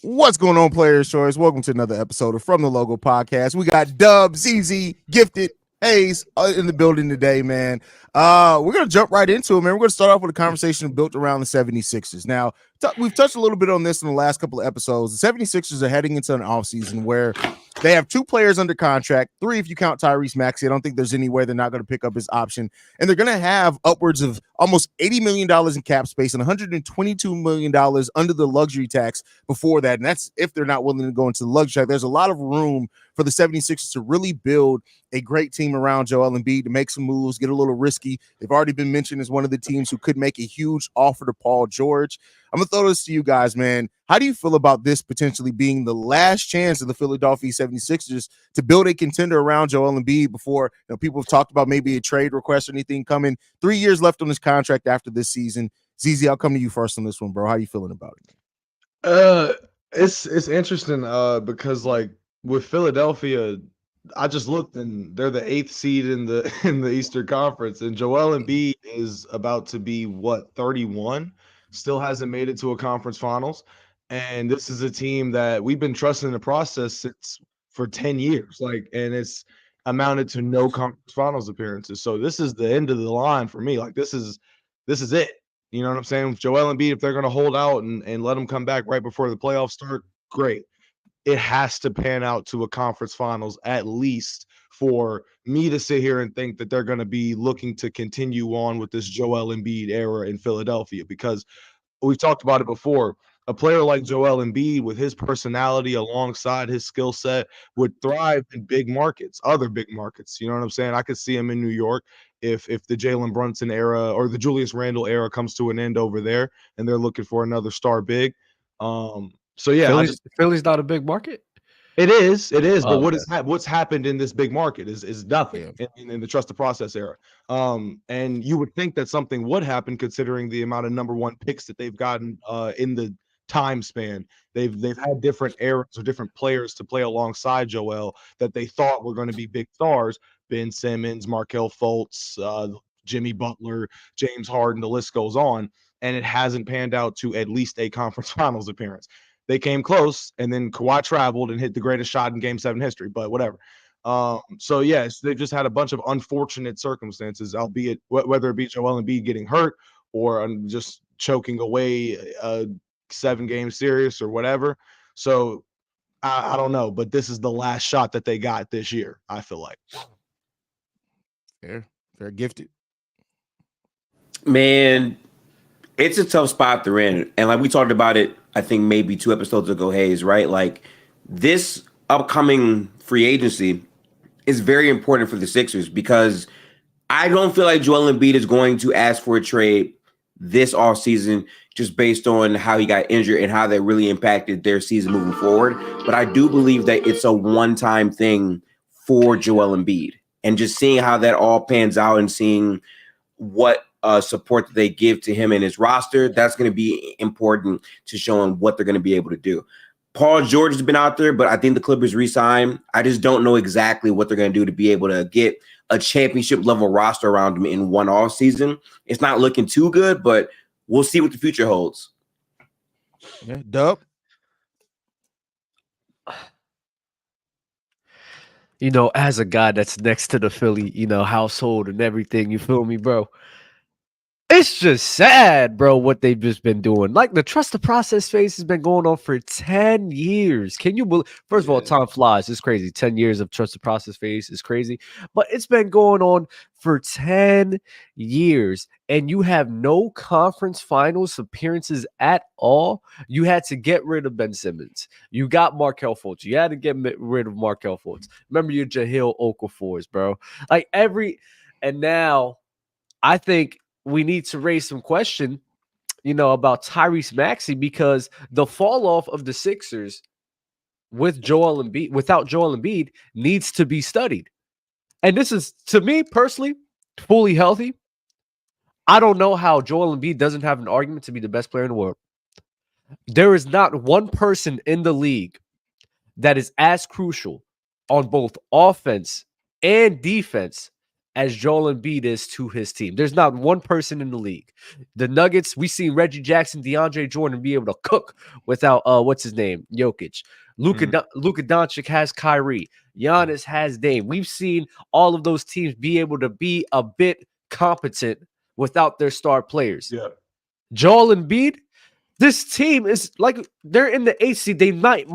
What's going on, players' choice? Welcome to another episode of From the Logo Podcast. We got Dub, ZZ, Gifted, Hayes in the building today, man. We're going to jump right into it, man. We're going to start off with a conversation built around the 76ers. Now, we've touched a little bit on this in the last couple of episodes. The 76ers are heading into an offseason where they have 2 players under contract, 3 if you count Tyrese Maxey. I don't think there's any way they're not going to pick up his option. And they're going to have upwards of almost $80 million in cap space and $122 million under the luxury tax before that. And that's if they're not willing to go into the luxury tax. There's a lot of room for the 76ers to really build a great team around Joel Embiid, to make some moves, get a little risky. They've already been mentioned as one of the teams who could make a huge offer to Paul George. I'm going to throw this to you guys, man. How do you feel about this potentially being the last chance of the Philadelphia 76ers to build a contender around Joel Embiid before people have talked about maybe a trade request or anything coming? 3 years left on his contract after this season. ZZ, I'll come to you first on this one, bro. How you feeling about it? It's interesting because like with Philadelphia, I just looked and they're the 8th seed in the Eastern Conference, and Joel Embiid is about to be 31, still hasn't made it to a conference finals, and this is a team that we've been trusting the process for 10 years, and it's amounted to no conference finals appearances. So this is the end of the line for me. Like this is it. You know what I'm saying? With Joel Embiid, if they're going to hold out and let him come back right before the playoffs start, great. It has to pan out to a conference finals at least for me to sit here and think that they're going to be looking to continue on with this Joel Embiid era in Philadelphia, because we've talked about it before. A player like Joel Embiid, with his personality alongside his skill set, would thrive in big markets, other big markets. You know what I'm saying? I could see him in New York if the Jalen Brunson era or the Julius Randle era comes to an end over there, and they're looking for another star big. So yeah, Philly's not a big market. It is, but what's happened in this big market is nothing in the trust the process era. And you would think that something would happen considering the amount of number 1 picks that they've gotten in the time span. They've had different eras or different players to play alongside Joel that they thought were going to be big stars. Ben Simmons, Markelle Fultz, Jimmy Butler, James Harden, the list goes on. And it hasn't panned out to at least a conference finals appearance. They came close, and then Kawhi traveled and hit the greatest shot in Game 7 history, but whatever. So, yes, they've just had a bunch of unfortunate circumstances, albeit whether it be Joel Embiid getting hurt or just choking away a 7-game series or whatever. So, I don't know, but this is the last shot that they got this year, I feel like. Fair Gifted. Man, it's a tough spot they're in. And like we talked about it, I think maybe 2 episodes ago, Hayes, right? Like this upcoming free agency is very important for the Sixers because I don't feel like Joel Embiid is going to ask for a trade this offseason just based on how he got injured and how that really impacted their season moving forward. But I do believe that it's a one-time thing for Joel Embiid. And just seeing how that all pans out and seeing what support that they give to him and his roster, that's going to be important to showing what they're going to be able to do. Paul George has been out there, but I think the Clippers re-sign. I just don't know exactly what they're going to do to be able to get a championship level roster around him in one off season. It's not looking too good, but we'll see what the future holds. Yeah, Dub. As a guy that's next to the Philly, household and everything, you feel me, bro? It's just sad, bro, what they've just been doing. Like, the trust the process phase has been going on for 10 years. Can you believe? First of all, time flies. It's crazy. 10 years of trust the process phase is crazy. But it's been going on for 10 years, and you have no conference finals appearances at all. You had to get rid of Ben Simmons. You got Markelle Fultz. You had to get rid of Markelle Fultz. Remember your Jahlil Okafors, bro. And now I think we need to raise some question, about Tyrese Maxey, because the fall off of the Sixers without Joel Embiid needs to be studied. And this is, to me personally, fully healthy. I don't know how Joel Embiid doesn't have an argument to be the best player in the world. There is not one person in the league that is as crucial on both offense and defense as Joel Embiid is to his team. There's not one person in the league. The Nuggets, we seen Reggie Jackson, DeAndre Jordan be able to cook without what's his name, Jokic. Luka Doncic has Kyrie. Giannis has Dame. We've seen all of those teams be able to be a bit competent without their star players. Yeah. Joel Embiid, this team is like they're in the AC. They might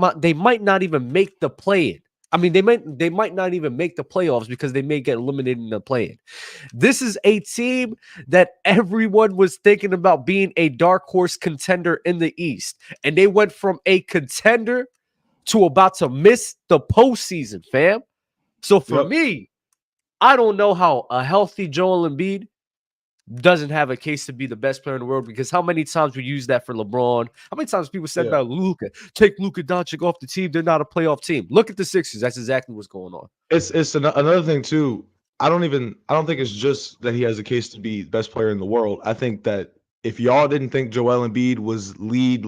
not even make the play-in. I mean, they might not even make the playoffs because they may get eliminated in the play-in. This is a team that everyone was thinking about being a dark horse contender in the East, and they went from a contender to about to miss the postseason, fam. So for me, I don't know how a healthy Joel Embiid doesn't have a case to be the best player in the world, because how many times we use that for LeBron? How many times people said about Luka? Take Luka Doncic off the team. They're not a playoff team. Look at the Sixers. That's exactly what's going on. It's another thing too. I don't think it's just that he has a case to be the best player in the world. I think that if y'all didn't think Joel Embiid was lead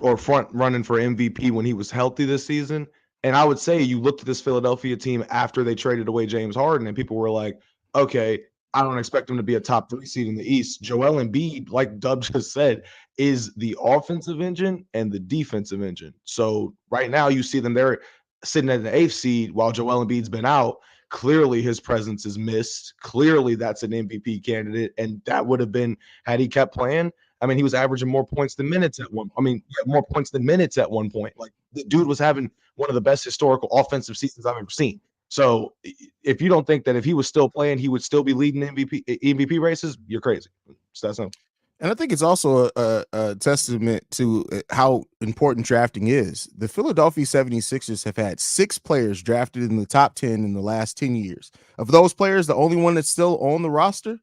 or front running for MVP when he was healthy this season, and I would say you looked at this Philadelphia team after they traded away James Harden, and people were like, okay, I don't expect him to be a top 3 seed in the East. Joel Embiid, like Dub just said, is the offensive engine and the defensive engine. So right now you see them there sitting at the 8th seed while Joel Embiid's been out. Clearly his presence is missed. Clearly that's an MVP candidate. And that would have been, had he kept playing, I mean, he was averaging more points than minutes at one. I mean, more points than minutes at one point. Like the dude was having one of the best historical offensive seasons I've ever seen. So if you don't think that if he was still playing, he would still be leading MVP races, you're crazy. So that's simple. And I think it's also a testament to how important drafting is. The Philadelphia 76ers have had 6 players drafted in the top 10 in the last 10 years. Of those players, the only one that's still on the roster,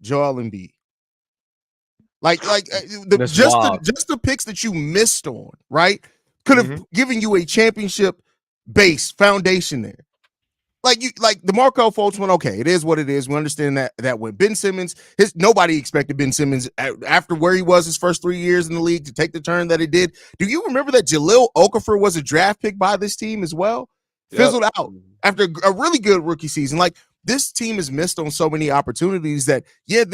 Joel Embiid. Just the picks that you missed on, right, could have given you a championship base foundation there. Like the Markel Fultz one, okay, it is what it is. We understand that when Ben Simmons, nobody expected Ben Simmons after where he was his first 3 years in the league to take the turn that it did. Do you remember that Jahlil Okafor was a draft pick by this team as well? Fizzled out after a really good rookie season. Like this team has missed on so many opportunities that they're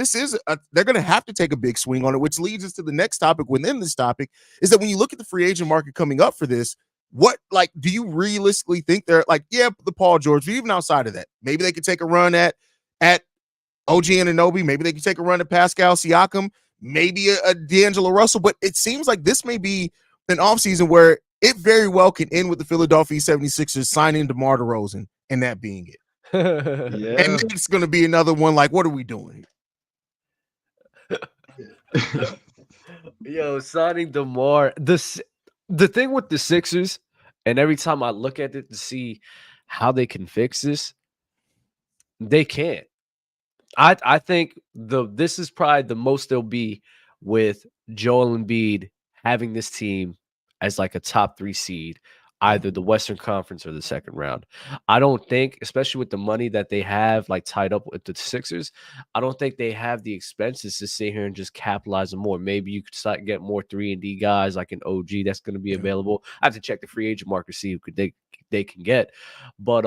going to have to take a big swing on it, which leads us to the next topic within this topic is that when you look at the free agent market coming up for this, what do you realistically think they're the Paul George, but even outside of that, maybe they could take a run at OG Anunoby, maybe they could take a run at Pascal Siakam, maybe a D'Angelo Russell, but it seems like this may be an offseason where it very well can end with the Philadelphia 76ers signing DeMar DeRozan and that being it. And it's going to be another one like, what are we doing? Yo, signing DeMar, the thing with the Sixers, and every time I look at it to see how they can fix this, they can't. I think this is probably the most they'll be with Joel Embiid having this team as like a top 3 seed, either the Western Conference or the second round. I don't think, especially with the money that they have like tied up with the Sixers, I don't think they have the expenses to sit here and just capitalize on more. Maybe you could start get more 3-and-D guys like an OG that's going to be available. I have to check the free agent market to see who they can get. But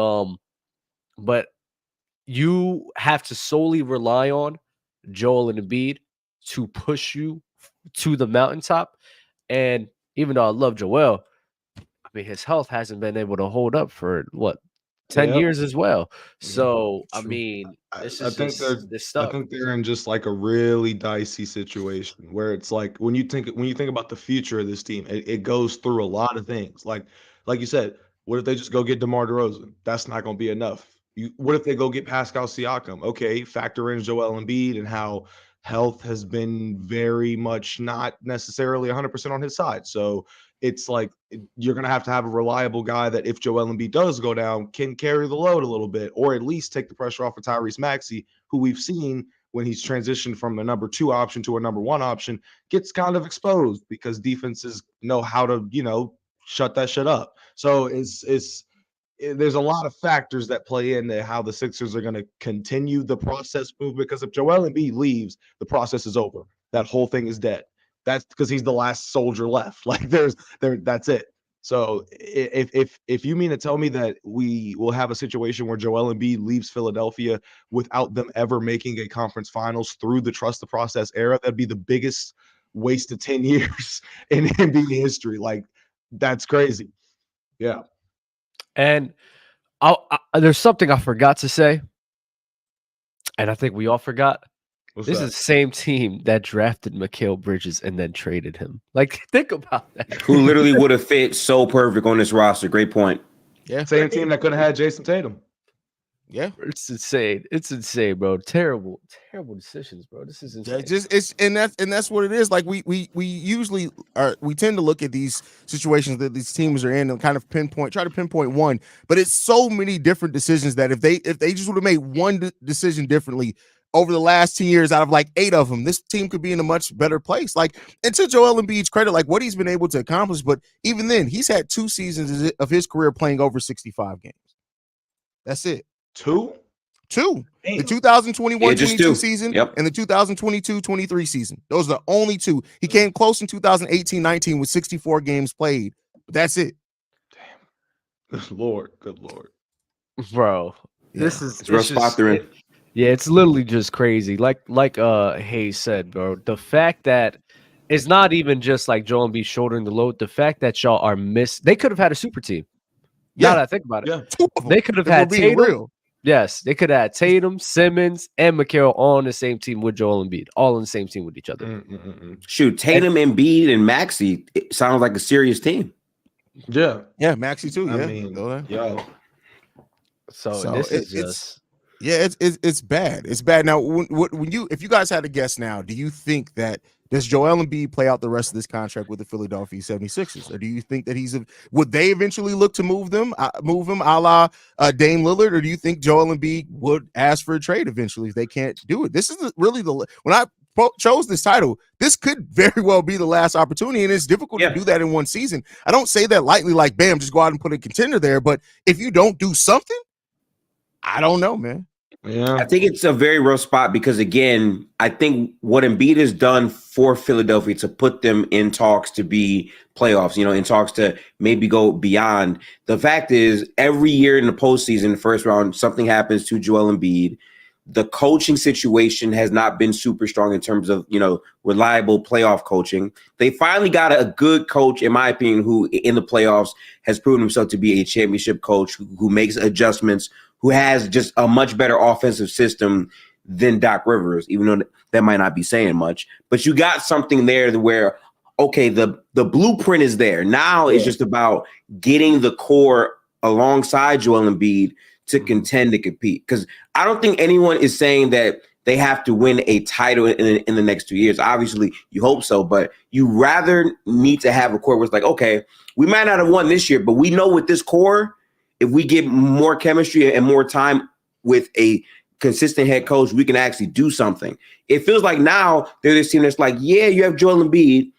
you have to solely rely on Joel and Embiid to push you to the mountaintop. And even though I love Joel, I mean, his health hasn't been able to hold up for 10 years as well. So, I mean, I think they're in just like a really dicey situation where it's like when you think about the future of this team, it goes through a lot of things. Like you said, what if they just go get DeMar DeRozan? That's not going to be enough. What if they go get Pascal Siakam? Okay, factor in Joel Embiid and how health has been very much not necessarily 100% on his side. So it's like you're going to have a reliable guy that if Joel Embiid does go down, can carry the load a little bit, or at least take the pressure off of Tyrese Maxey, who we've seen when he's transitioned from a number 2 option to a number 1 option, gets kind of exposed because defenses know how to, shut that shit up. So there's a lot of factors that play into how the Sixers are going to continue the process move, because if Joel Embiid leaves, the process is over. That whole thing is dead. That's because he's the last soldier left. Like that's it. So if you mean to tell me that we will have a situation where Joel Embiid leaves Philadelphia without them ever making a conference finals through the trust the process era, that'd be the biggest waste of 10 years in NBA history. Like, that's crazy. Yeah. And there's something I forgot to say, and I think we all forgot. What's This that? is the same team that drafted Mikal Bridges and then traded him. Like, think about that. Who literally would have fit so perfect on this roster. Great point. Yeah, Same team that could have had Jason Tatum. yeah. It's insane. It's insane, bro. Terrible decisions, bro. This is insane. Yeah, just it's and that's what it is. Like we usually we tend to look at these situations that these teams are in and kind of try to pinpoint one, but it's so many different decisions that if they just would have made one decision differently over the last 10 years out of like 8 of them, this team could be in a much better place. Like, and to Joel Embiid's credit, like what he's been able to accomplish, but even then, he's had 2 seasons of his career playing over 65 games. That's it. 2? The Damn. 2021-22 season Yep. and the 2022-23 season. Those are the only 2. He came close in 2018-19 with 64 games played. But that's it. Good Lord. Bro. Yeah. This is It's a rough spot they're in. Yeah, it's literally just crazy. Like Hayes said, bro. The fact that it's not even just like Joel Embiid shouldering the load. The fact that y'all are they could have had a super team. Now Yeah. that I think about it. Yeah. 2 of them. They could have If we're had being Tatum. real. Yes, they could have had Tatum, Simmons, and Mikal all on the same team with Joel Embiid, all on the same team with each other. Shoot, Tatum, Embiid, and Maxey, it sounds like a serious team. Yeah. Yeah, Maxey too. Yeah. I mean, yo. So this is just Yeah, it's bad. It's bad. Now, if you guys had to guess now, do you think that does Joel Embiid play out the rest of this contract with the Philadelphia 76ers, or do you think that would they eventually look to move him a la Dame Lillard, or do you think Joel Embiid would ask for a trade eventually if they can't do it? This is really when I chose this title, this could very well be the last opportunity, and it's difficult to do that in one season. I don't say that lightly, like bam, just go out and put a contender there. But if you don't do something, I don't know, man. Yeah. I think it's a very rough spot because, again, I think what Embiid has done for Philadelphia to put them in talks to be playoffs, in talks to maybe go beyond. The fact is, every year in the postseason, the first round, something happens to Joel Embiid. The coaching situation has not been super strong in terms of, reliable playoff coaching. They finally got a good coach, in my opinion, who in the playoffs has proven himself to be a championship coach who makes adjustments, who has just a much better offensive system than Doc Rivers, even though that might not be saying much. But you got something there where, okay, the blueprint is there. Now it's just about getting the core alongside Joel Embiid to contend to compete. Because I don't think anyone is saying that they have to win a title in the next 2 years. Obviously, you hope so, but you rather need to have a core where it's like, okay, we might not have won this year, but we know with this core, if we get more chemistry and more time with a consistent head coach, we can actually do something. It feels like now they're this team that's like, yeah, you have Joel Embiid,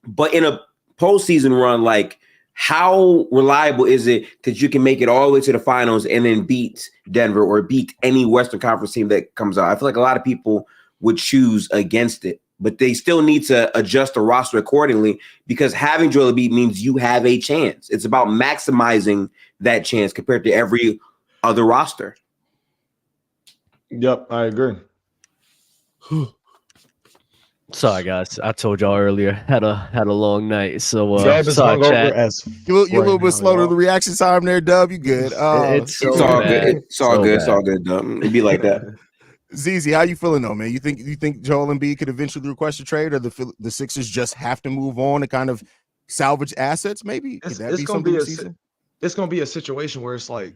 but in a postseason run, like, how reliable is it that you can make it all the way to the finals and then beat Denver or beat any Western Conference team that comes out? I feel like a lot of people would choose against it, but they still need to adjust the roster accordingly because having Joel Embiid means you have a chance. It's about maximizing that chance compared to every other roster. Yep, I agree. sorry, guys. I told y'all earlier had a long night, so Dub is sorry, hungover chat. as You're a little right bit now, slow to y'all. the reaction time there, Dub. You good? It's It's so all bad. good. It's all So good. It's bad. all good. It'd be like that. ZZ, how you feeling though, man? You think Joel Embiid could eventually request a trade, or the Sixers just have to move on to kind of salvage assets? Maybe could that be something this season? It's gonna be a situation where it's like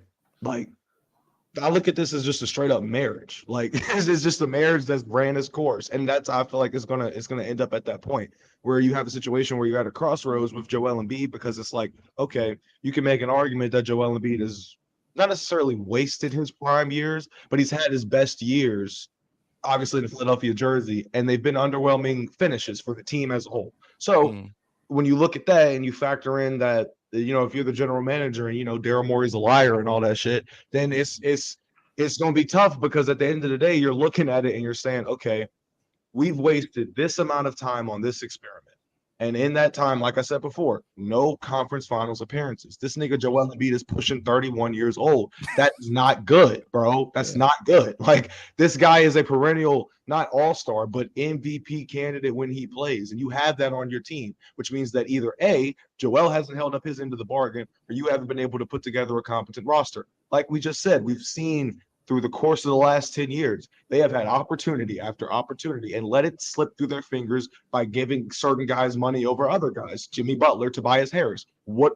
I look at this as just a straight up marriage. Like it's just a marriage that's ran its course, and that's how I feel like it's gonna end up at that point where you have a situation where you're at a crossroads with Joel Embiid because it's like, okay, you can make an argument that Joel Embiid is not necessarily wasted his prime years, but he's had his best years, obviously in the Philadelphia jersey, and they've been underwhelming finishes for the team as a whole. So when you look at that and you factor in that, if you're the general manager and Daryl Morey's a liar and all that shit, then it's gonna be tough because at the end of the day, you're looking at it and you're saying, okay, we've wasted this amount of time on this experiment. And in that time, like I said before, no conference finals appearances. This nigga Joel Embiid is pushing 31 years old. That is not good, bro. That's not good. Like, this guy is a perennial, not all-star, but MVP candidate when he plays. And you have that on your team, which means that either A, Joel hasn't held up his end of the bargain, or you haven't been able to put together a competent roster. Like we just said, we've seen through the course of the last 10 years, they have had opportunity after opportunity and let it slip through their fingers by giving certain guys money over other guys. Jimmy Butler, Tobias Harris. What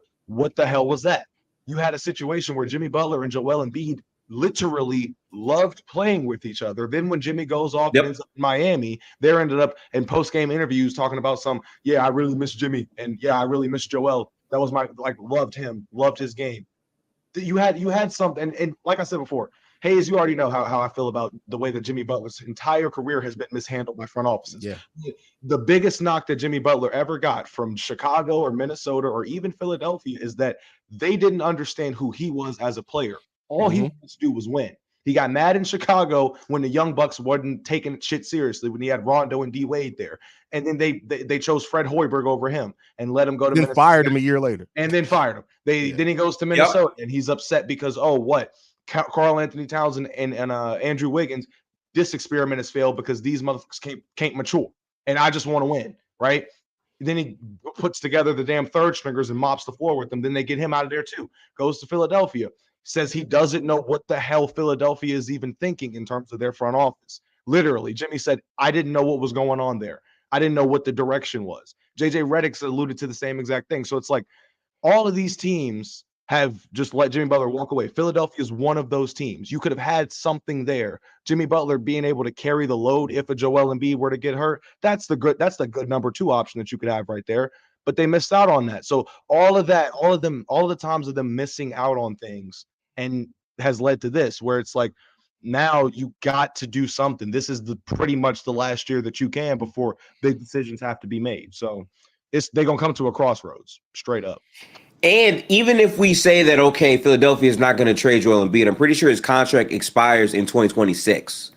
the hell was that? You had a situation where Jimmy Butler and Joel Embiid literally loved playing with each other. Then when Jimmy goes off and ends up in Miami, they're ended up in post-game interviews talking about I really miss Jimmy, and I really miss Joel. That was loved him, loved his game. You had something, and like I said before, Hayes, you already know how I feel about the way that Jimmy Butler's entire career has been mishandled by front offices. Yeah. The biggest knock that Jimmy Butler ever got from Chicago or Minnesota or even Philadelphia is that they didn't understand who he was as a player. All he wanted to do was win. He got mad in Chicago when the Young Bucks wasn't taking shit seriously, when he had Rondo and D Wade there. And then they chose Fred Hoiberg over him and let him go to Then Minnesota. Fired him a year later. And then fired him. Then he goes to Minnesota and he's upset because, Karl Anthony Towns and Andrew Wiggins, this experiment has failed because these motherfuckers can't mature. And I just want to win, right? Then he puts together the damn third stringers and mops the floor with them. Then they get him out of there too. Goes to Philadelphia. Says he doesn't know what the hell Philadelphia is even thinking in terms of their front office. Literally, Jimmy said, I didn't know what was going on there. I didn't know what the direction was. JJ Redick's alluded to the same exact thing. So it's like all of these teams have just let Jimmy Butler walk away. Philadelphia is one of those teams. You could have had something there. Jimmy Butler being able to carry the load if a Joel Embiid were to get hurt. That's the good number 2 option that you could have right there. But they missed out on that. So all of the times of them missing out on things and has led to this, where it's like, now you got to do something. This is pretty much the last year that you can before big decisions have to be made. So they're gonna come to a crossroads, straight up. And even if we say that, okay, Philadelphia is not going to trade Joel Embiid, I'm pretty sure his contract expires in 2026.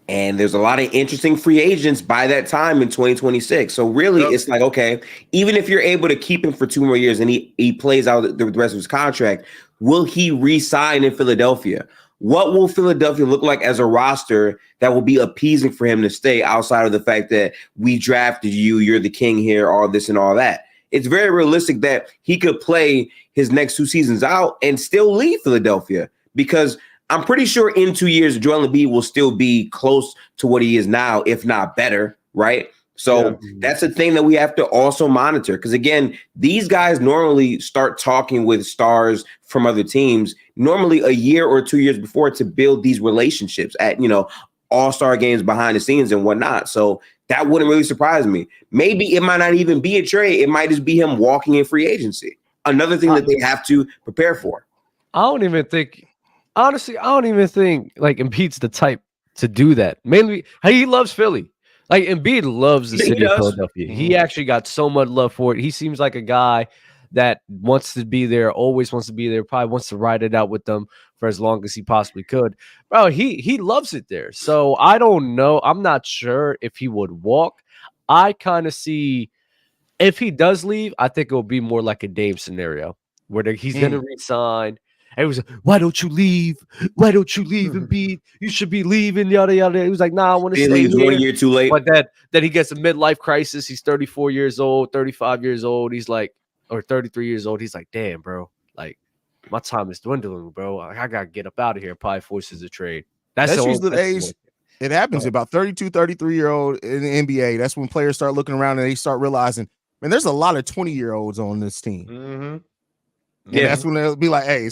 And there's a lot of interesting free agents by that time in 2026. So really, it's like, okay, even if you're able to keep him for 2 more years and he plays out the rest of his contract, will he re-sign in Philadelphia? What will Philadelphia look like as a roster that will be appeasing for him to stay, outside of the fact that we drafted you, you're the king here, all this and all that? It's very realistic that he could play his next 2 seasons out and still leave Philadelphia, because I'm pretty sure in 2 years, Joel Embiid will still be close to what he is now, if not better, right? So that's a thing that we have to also monitor, because, again, these guys normally start talking with stars from other teams normally a year or 2 years before to build these relationships at, all-star games behind the scenes and whatnot. So that wouldn't really surprise me. Maybe it might not even be a trade. It might just be him walking in free agency. Another thing that they have to prepare for. Honestly, I don't even think like Embiid's the type to do that. Mainly, he loves Philly. Like, Embiid loves the city of Philadelphia. He actually got so much love for it. He seems like a guy that wants to be there, always wants to be there, probably wants to ride it out with them for as long as he possibly could. Bro, he loves it there. So I don't know. I'm not sure if he would walk. I kind of see, if he does leave, I think it will be more like a Dame scenario where he's going to resign. And he was like, why don't you leave? Why don't you leave, Embiid? You should be leaving, yada, yada. He was like, nah, I want to stay here. 1 year too late. But then he gets a midlife crisis. He's 34 years old, 35 years old. He's like, or 33 years old. He's like, damn, bro. Like, my time is dwindling, bro. I got to get up out of here. Probably forces a trade. That's usually the age. It happens about 32, 33-year-old in the NBA. That's when players start looking around and they start realizing, man, there's a lot of 20-year-olds on this team. Mm-hmm. And that's when they'll be like, hey,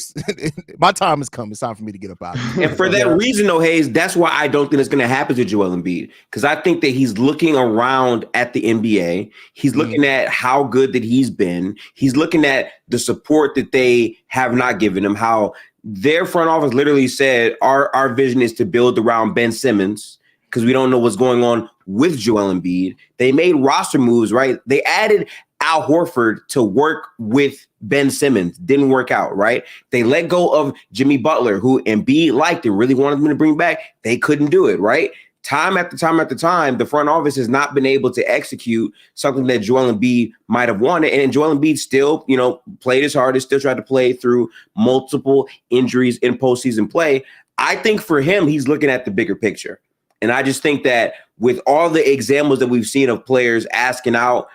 my time has come. It's time for me to get up out of here. And for that reason, though, Hayes, that's why I don't think it's going to happen to Joel Embiid, because I think that he's looking around at the NBA. He's looking at how good that he's been. He's looking at the support that they have not given him, how their front office literally said, our vision is to build around Ben Simmons, because we don't know what's going on with Joel Embiid. They made roster moves, right? They added Al Horford to work with Ben Simmons. Didn't work out, right? They let go of Jimmy Butler, who Embiid liked and really wanted them to bring back. They couldn't do it, right? time after time after time, the front office has not been able to execute something that Joel Embiid might have wanted. And Joel Embiid still, played his hardest, still tried to play through multiple injuries in postseason play. I think for him, he's looking at the bigger picture. And I just think that with all the examples that we've seen of players asking out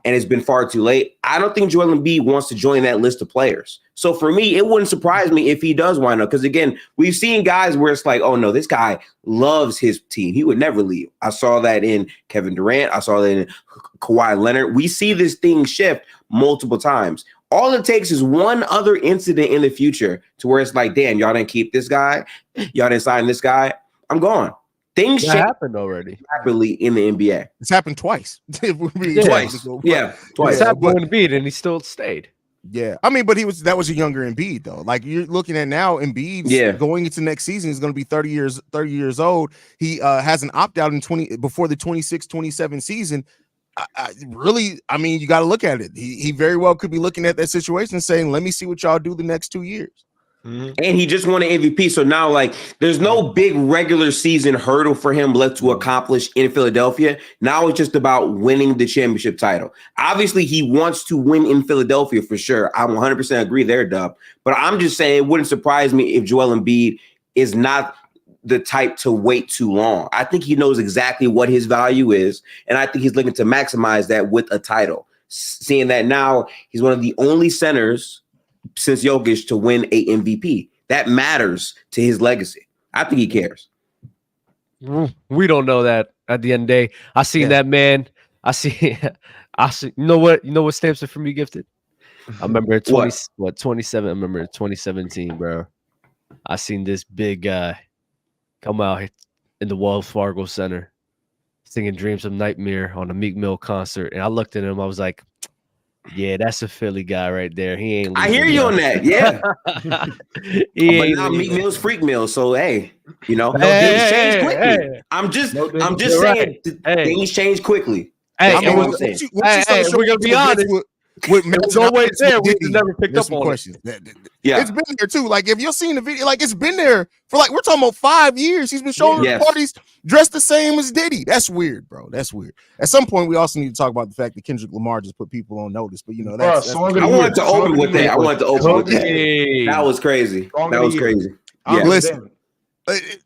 and it's been far too late, I don't think Joel Embiid wants to join that list of players. So for me, it wouldn't surprise me if he does wind up. Because again, we've seen guys where it's like, oh no, this guy loves his team. He would never leave. I saw that in Kevin Durant. I saw that in Kawhi Leonard. We see this thing shift multiple times. All it takes is one other incident in the future to where it's like, damn, y'all didn't keep this guy. Y'all didn't sign this guy. I'm gone. Things happened already rapidly in the NBA. It's happened twice. Twice. It's happened with Embiid, and he still stayed. Yeah, I mean, but that was a younger Embiid though. Like you're looking at now, Embiid going into next season is going to be 30 years old. He has an opt out before the 26-27 season. I mean, you got to look at it. He very well could be looking at that situation and saying, "Let me see what y'all do the next 2 years." Mm-hmm. And he just won an MVP. So now, there's no big regular season hurdle for him left to accomplish in Philadelphia. Now it's just about winning the championship title. Obviously, he wants to win in Philadelphia for sure. I 100% agree there, Dub. But I'm just saying it wouldn't surprise me if Joel Embiid is not the type to wait too long. I think he knows exactly what his value is, and I think he's looking to maximize that with a title. Seeing that now he's one of the only centers since Jokic to win a MVP. That matters to his legacy. I think he cares. We don't know that at the end of the day. I seen that man. I see. You know what stamps it for me, Gifted? I remember 27. I remember 2017, bro. I seen this big guy come out in the Wells Fargo Center singing Dreams of Nightmare on a Meek Mill concert. And I looked at him, I was like, yeah, that's a Philly guy right there. He ain't. I hear you on that. Yeah. But now Meek Mill's Freak Mill. So hey, things change quickly. Hey. I'm just saying things change quickly. Hey, we're gonna be honest. It's always there. We just never picked up on questions. It's been there too. Like if you're seeing the video, it's been there for we're talking about 5 years. He's been showing parties dressed the same as Diddy. That's weird, bro. That's weird. At some point, we also need to talk about the fact that Kendrick Lamar just put people on notice. But that's I wanted to open with that. That was crazy. That was crazy. Yeah. Listen.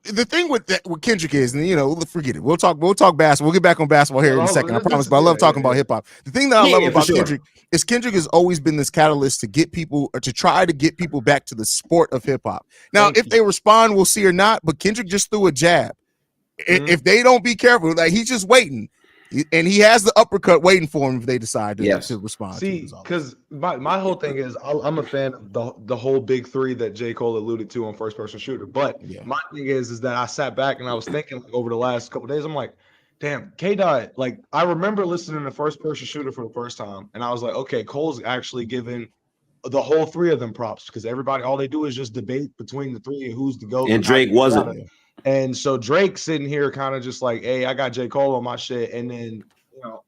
The thing with Kendrick is, and forget it. We'll talk basketball. We'll get back on basketball here in a second. I promise. But I love talking about hip hop. The thing that I love about Kendrick is Kendrick has always been this catalyst to get people, or to try to get people back to the sport of hip hop. Now, if they respond, we'll see or not. But Kendrick just threw a jab. Mm-hmm. If they don't be careful, he's just waiting. And he has the uppercut waiting for him if they decide to respond. See, because my whole thing is I'm a fan of the whole big three that J. Cole alluded to on First Person Shooter. But my thing is that I sat back and I was thinking over the last couple of days, I'm like, damn, K-Dot, I remember listening to First Person Shooter for the first time. And I was like, okay, Cole's actually giving the whole three of them props because all they do is just debate between the three and who's the GOAT. And Drake wasn't. And so Drake's sitting here kind of just like, hey, I got J. Cole on my shit. And then,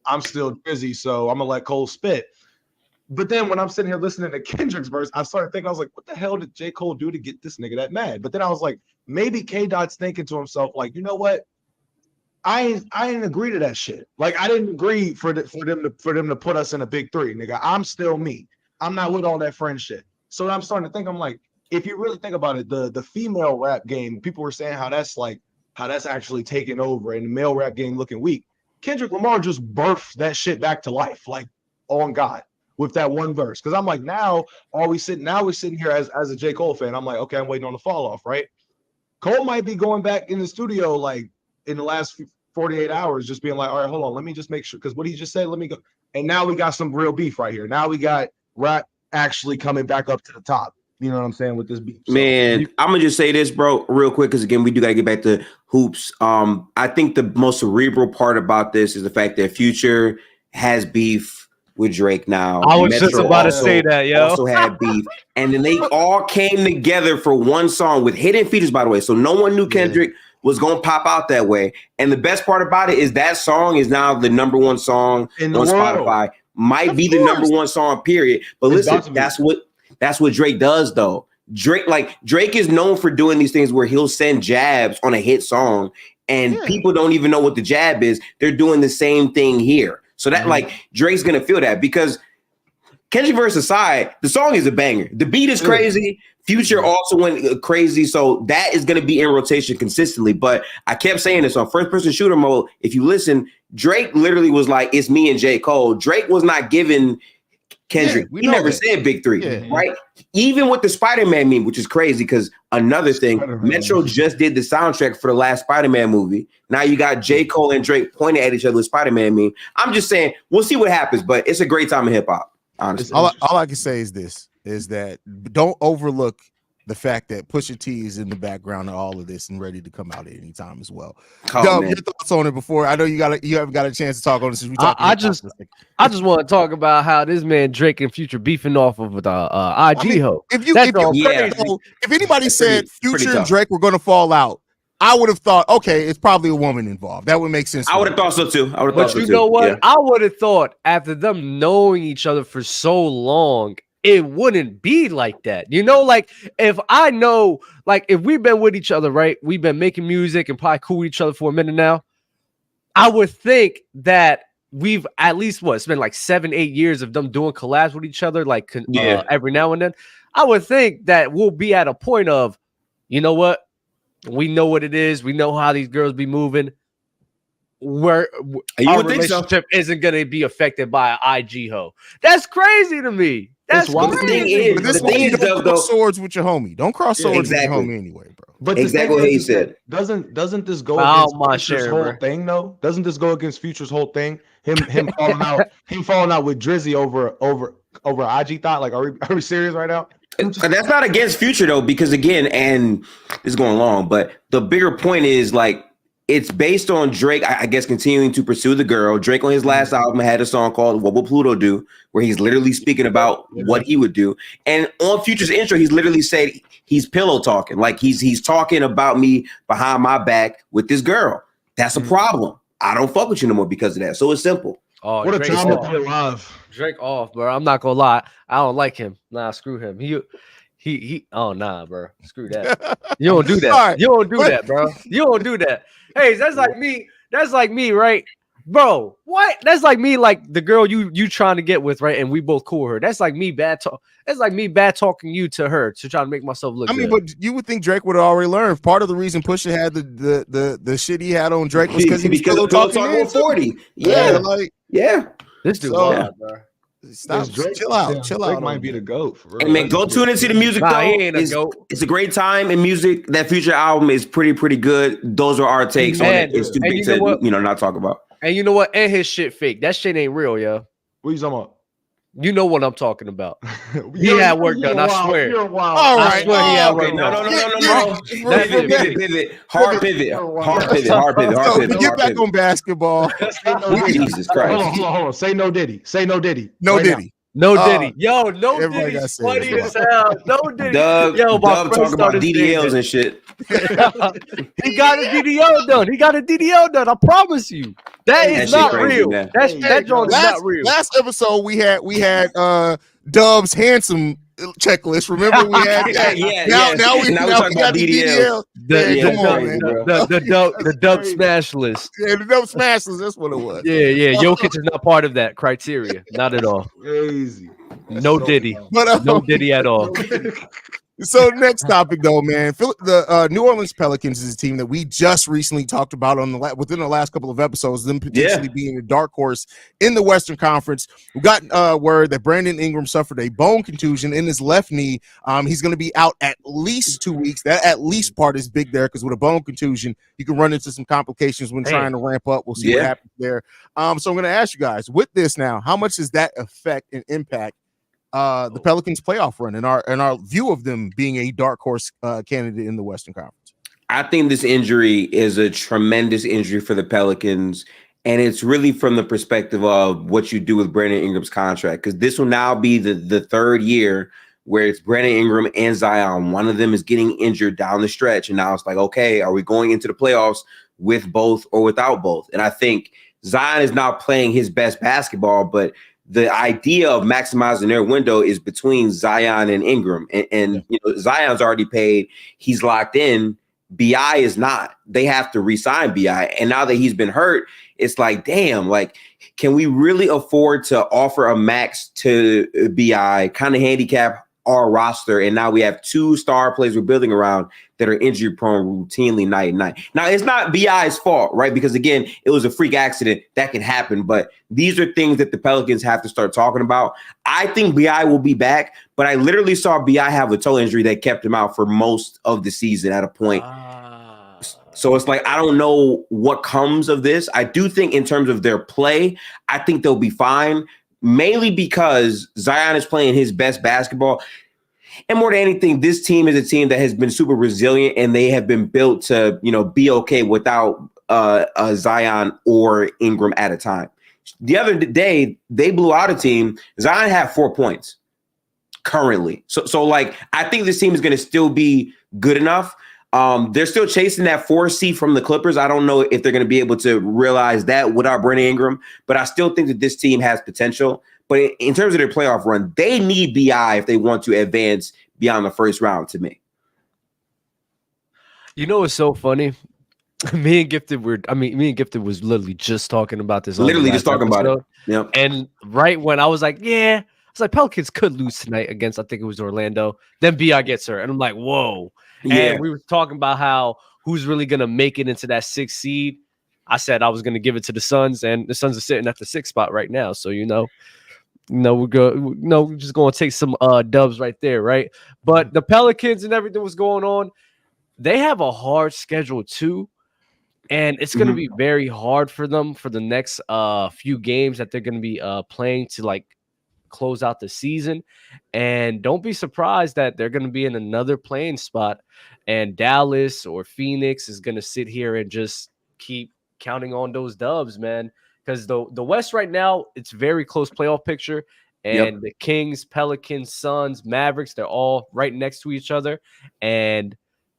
I'm still Drizzy, so I'm going to let Cole spit. But then when I'm sitting here listening to Kendrick's verse, I started thinking, I was like, what the hell did J. Cole do to get this nigga that mad? But then I was like, maybe K-Dot's thinking to himself, you know what? I didn't agree to that shit. I didn't agree for them to put us in a big three, nigga. I'm still me. I'm not with all that friend shit. So I'm starting to think, I'm like, if you really think about it, the female rap game, people were saying how that's actually taken over and the male rap game looking weak. Kendrick Lamar just birthed that shit back to life, on God, with that one verse. Because I'm like, now we're sitting here as a J. Cole fan. I'm like, okay, I'm waiting on the fall off, right? Cole might be going back in the studio in the last 48 hours, just being like, all right, hold on, let me just make sure, because what he just said, let me go. And now we got some real beef right here. Now we got rap actually coming back up to the top. You know what I'm saying, with this beef. So, man, I'm gonna just say this, bro, real quick, because again, we do gotta get back to hoops. I think the most cerebral part about this is the fact that Future has beef with Drake now. I was just about to say that, yo. Also had beef, and then they all came together for one song with hidden features, by the way. So no one knew Kendrick was gonna pop out that way. And the best part about it is that song is now the number one song on Spotify. Might be the number one song, period. But listen, that's what Drake does, though. Drake is known for doing these things where he'll send jabs on a hit song and people don't even know what the jab is. They're doing the same thing here. So that like Drake's gonna feel that because Kendrick verse aside, the song is a banger. The beat is crazy. Future also went crazy. So that is going to be in rotation consistently. But I kept saying this on first person shooter mode. If you listen, Drake literally was like, it's me and J. Cole. Drake was not giving Kendrick. He never said Big Three, right? Even with the Spider-Man meme, which is crazy because another thing, Metro just did the soundtrack for the last Spider-Man movie. Now you got J. Cole and Drake pointing at each other with Spider-Man meme. I'm just saying, we'll see what happens, but it's a great time in hip hop. Honestly, all I can say is this: is that don't overlook the fact that Pusha T is in the background of all of this and ready to come out at any time as well. Dub, your thoughts on it before? I know you haven't got a chance to talk on this since we talked. I just want to talk about how this man Drake and Future beefing off of the IG hoe. If anybody said Future and Drake were going to fall out, I would have thought, okay, it's probably a woman involved. That would make sense. I would have thought so too. But you know what? Yeah. I would have thought after them knowing each other for so long, it wouldn't be like that. You know, like if I know, like if we've been with each other, right? We've been making music and probably cool with each other for a minute now. I would think that we've at least it's been like 7-8 years of them doing collabs with each other, like every now and then. I would think that we'll be at a point of, you know what? We know what it is. We know how these girls be moving. Where our relationship isn't going to be affected by an IG hoe. That's crazy to me. That's why the thing is, don't cross swords with your homie. Don't cross swords with your homie anyway, bro. But exactly what he said. Doesn't this go against Future's whole thing though? Doesn't this go against Future's whole thing? Him falling out with Drizzy over IG thought. Like, are we serious right now? That's not against Future though, because again, and this is going long, but the bigger point is like it's based on Drake, I guess, continuing to pursue the girl. Drake on his last album had a song called "What Will Pluto Do," where he's literally speaking about what he would do. And on Future's intro, he's literally said he's pillow talking, like he's talking about me behind my back with this girl. That's a problem. I don't fuck with you no more because of that. So it's simple. Oh, what Drake a time to be alive. Drake off, bro. I'm not gonna lie. I don't like him. Nah, screw him. He. Oh nah, bro. Screw that. You don't do that. Right. You don't do that, bro. You don't do that. Hey, that's like me. That's like me, right, bro? What? That's like me, like the girl you trying to get with, right? And we both cool her. That's like me bad talk. That's like me bad talking you to her to try to make myself look. I mean, good. but you would think Drake would have already learned. Part of the reason Pusha had the shit he had on Drake was because he was pillow talking on 40. This dude, bro. Stop. Chill out. Drake might be the GOAT. For real. Hey man, go tune into the music though. It's a great time in music. That Future album is pretty good. Those are our takes on it. It's too big to not talk about. And you know what? And his shit fake. That shit ain't real, yo. What you talking about? You know what I'm talking about. He had work done, I swear. All right. I swear he had work done. Pivot. Hard pivot. Get back on basketball. Jesus Christ. Hold on. Say no Diddy. No Diddy. No Diddy. Yo, no Diddy. Funny as hell. No Diddy. Dub talking about DDLs and shit. He got a DDL done. I promise you. That is not real. That joint is not real. Last episode we had Dub's handsome checklist. Remember we had now we got the DDL. The dub smash list. Yeah, the dub smash list. That's what it was. Yeah. Jokic is not part of that criteria. Not at all. Crazy. No Diddy. No Diddy at all. So next topic though, man, the New Orleans Pelicans is a team that we just recently talked about within the last couple of episodes, them potentially being a dark horse in the Western Conference. We got word that Brandon Ingram suffered a bone contusion in his left knee. He's going to be out at least 2 weeks. That at least part is big there because with a bone contusion, you can run into some complications when trying to ramp up. We'll see what happens there. So I'm going to ask you guys, with this now, how much does that affect and impact the Pelicans playoff run and our view of them being a dark horse candidate in the Western Conference? I think this injury is a tremendous injury for the Pelicans, and it's really from the perspective of what you do with Brandon Ingram's contract, because this will now be the third year where it's Brandon Ingram and Zion. One of them is getting injured down the stretch, and now it's like, okay, are we going into the playoffs with both or without both? And I think Zion is not playing his best basketball, but the idea of maximizing their window is between Zion and Ingram. And Zion's already paid. He's locked in. BI is not. They have to re-sign BI. And now that he's been hurt, it's like, damn, like, can we really afford to offer a max to BI, kind of handicap our roster? And now we have 2 star players we're building around that are injury prone routinely night and night. Now, it's not BI's fault, right? Because again, it was a freak accident that can happen. But these are things that the Pelicans have to start talking about. I think BI will be back, but I literally saw BI have a toe injury that kept him out for most of the season at a point. So it's like, I don't know what comes of this. I do think in terms of their play, I think they'll be fine, mainly because Zion is playing his best basketball. And more than anything, this team is a team that has been super resilient, and they have been built to, be okay without Zion or Ingram at a time. The other day, they blew out a team. Zion had 4 points currently. So like, I think this team is going to still be good enough. They're still chasing that 4 seed from the Clippers. I don't know if they're going to be able to realize that without Brandon Ingram, but I still think that this team has potential. But in terms of their playoff run, they need BI if they want to advance beyond the first round, to me. It's so funny. Me and Gifted was literally just talking about this. Literally just talking about it. Yep. And right when I was like, Pelicans could lose tonight against, I think it was Orlando. Then BI gets her. And I'm like, whoa. Yeah. And we were talking about who's really going to make it into that 6th seed. I said I was going to give it to the Suns, and the Suns are sitting at the 6th spot right now. So, we're just going to take some dubs right there, right? But the Pelicans and everything was going on. They have a hard schedule too. And it's going to be very hard for them for the next few games that they're going to be playing to like close out the season. And don't be surprised that they're going to be in another playing spot, and Dallas or Phoenix is going to sit here and just keep counting on those dubs, man. Because the West right now, it's very close playoff picture. And the Kings, Pelicans, Suns, Mavericks, they're all right next to each other. And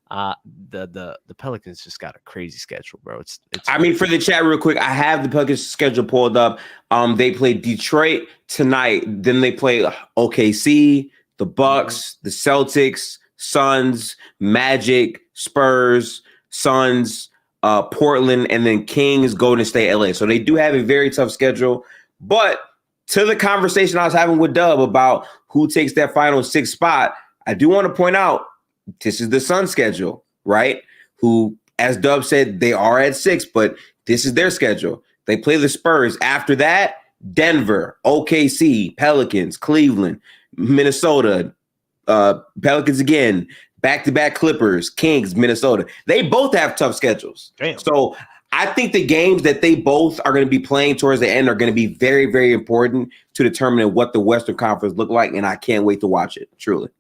the Pelicans just got a crazy schedule, bro. It's I mean, for the chat real quick, I have the Pelicans schedule pulled up. They play Detroit tonight, then they play OKC, the Bucks, the Celtics, Suns, Magic, Spurs, Suns, Portland, and then Kings, Golden State, LA. So they do have a very tough schedule. But to the conversation I was having with Dub about who takes that final 6th spot, I do want to point out this is the Suns schedule, right? Who, as Dub said, they are at 6, but this is their schedule. They play the Spurs. After that, Denver, OKC, Pelicans, Cleveland, Minnesota, Pelicans again, back-to-back Clippers, Kings, Minnesota. They both have tough schedules. Damn. So I think the games that they both are going to be playing towards the end are going to be very, very important to determine what the Western Conference look like, and I can't wait to watch it, truly.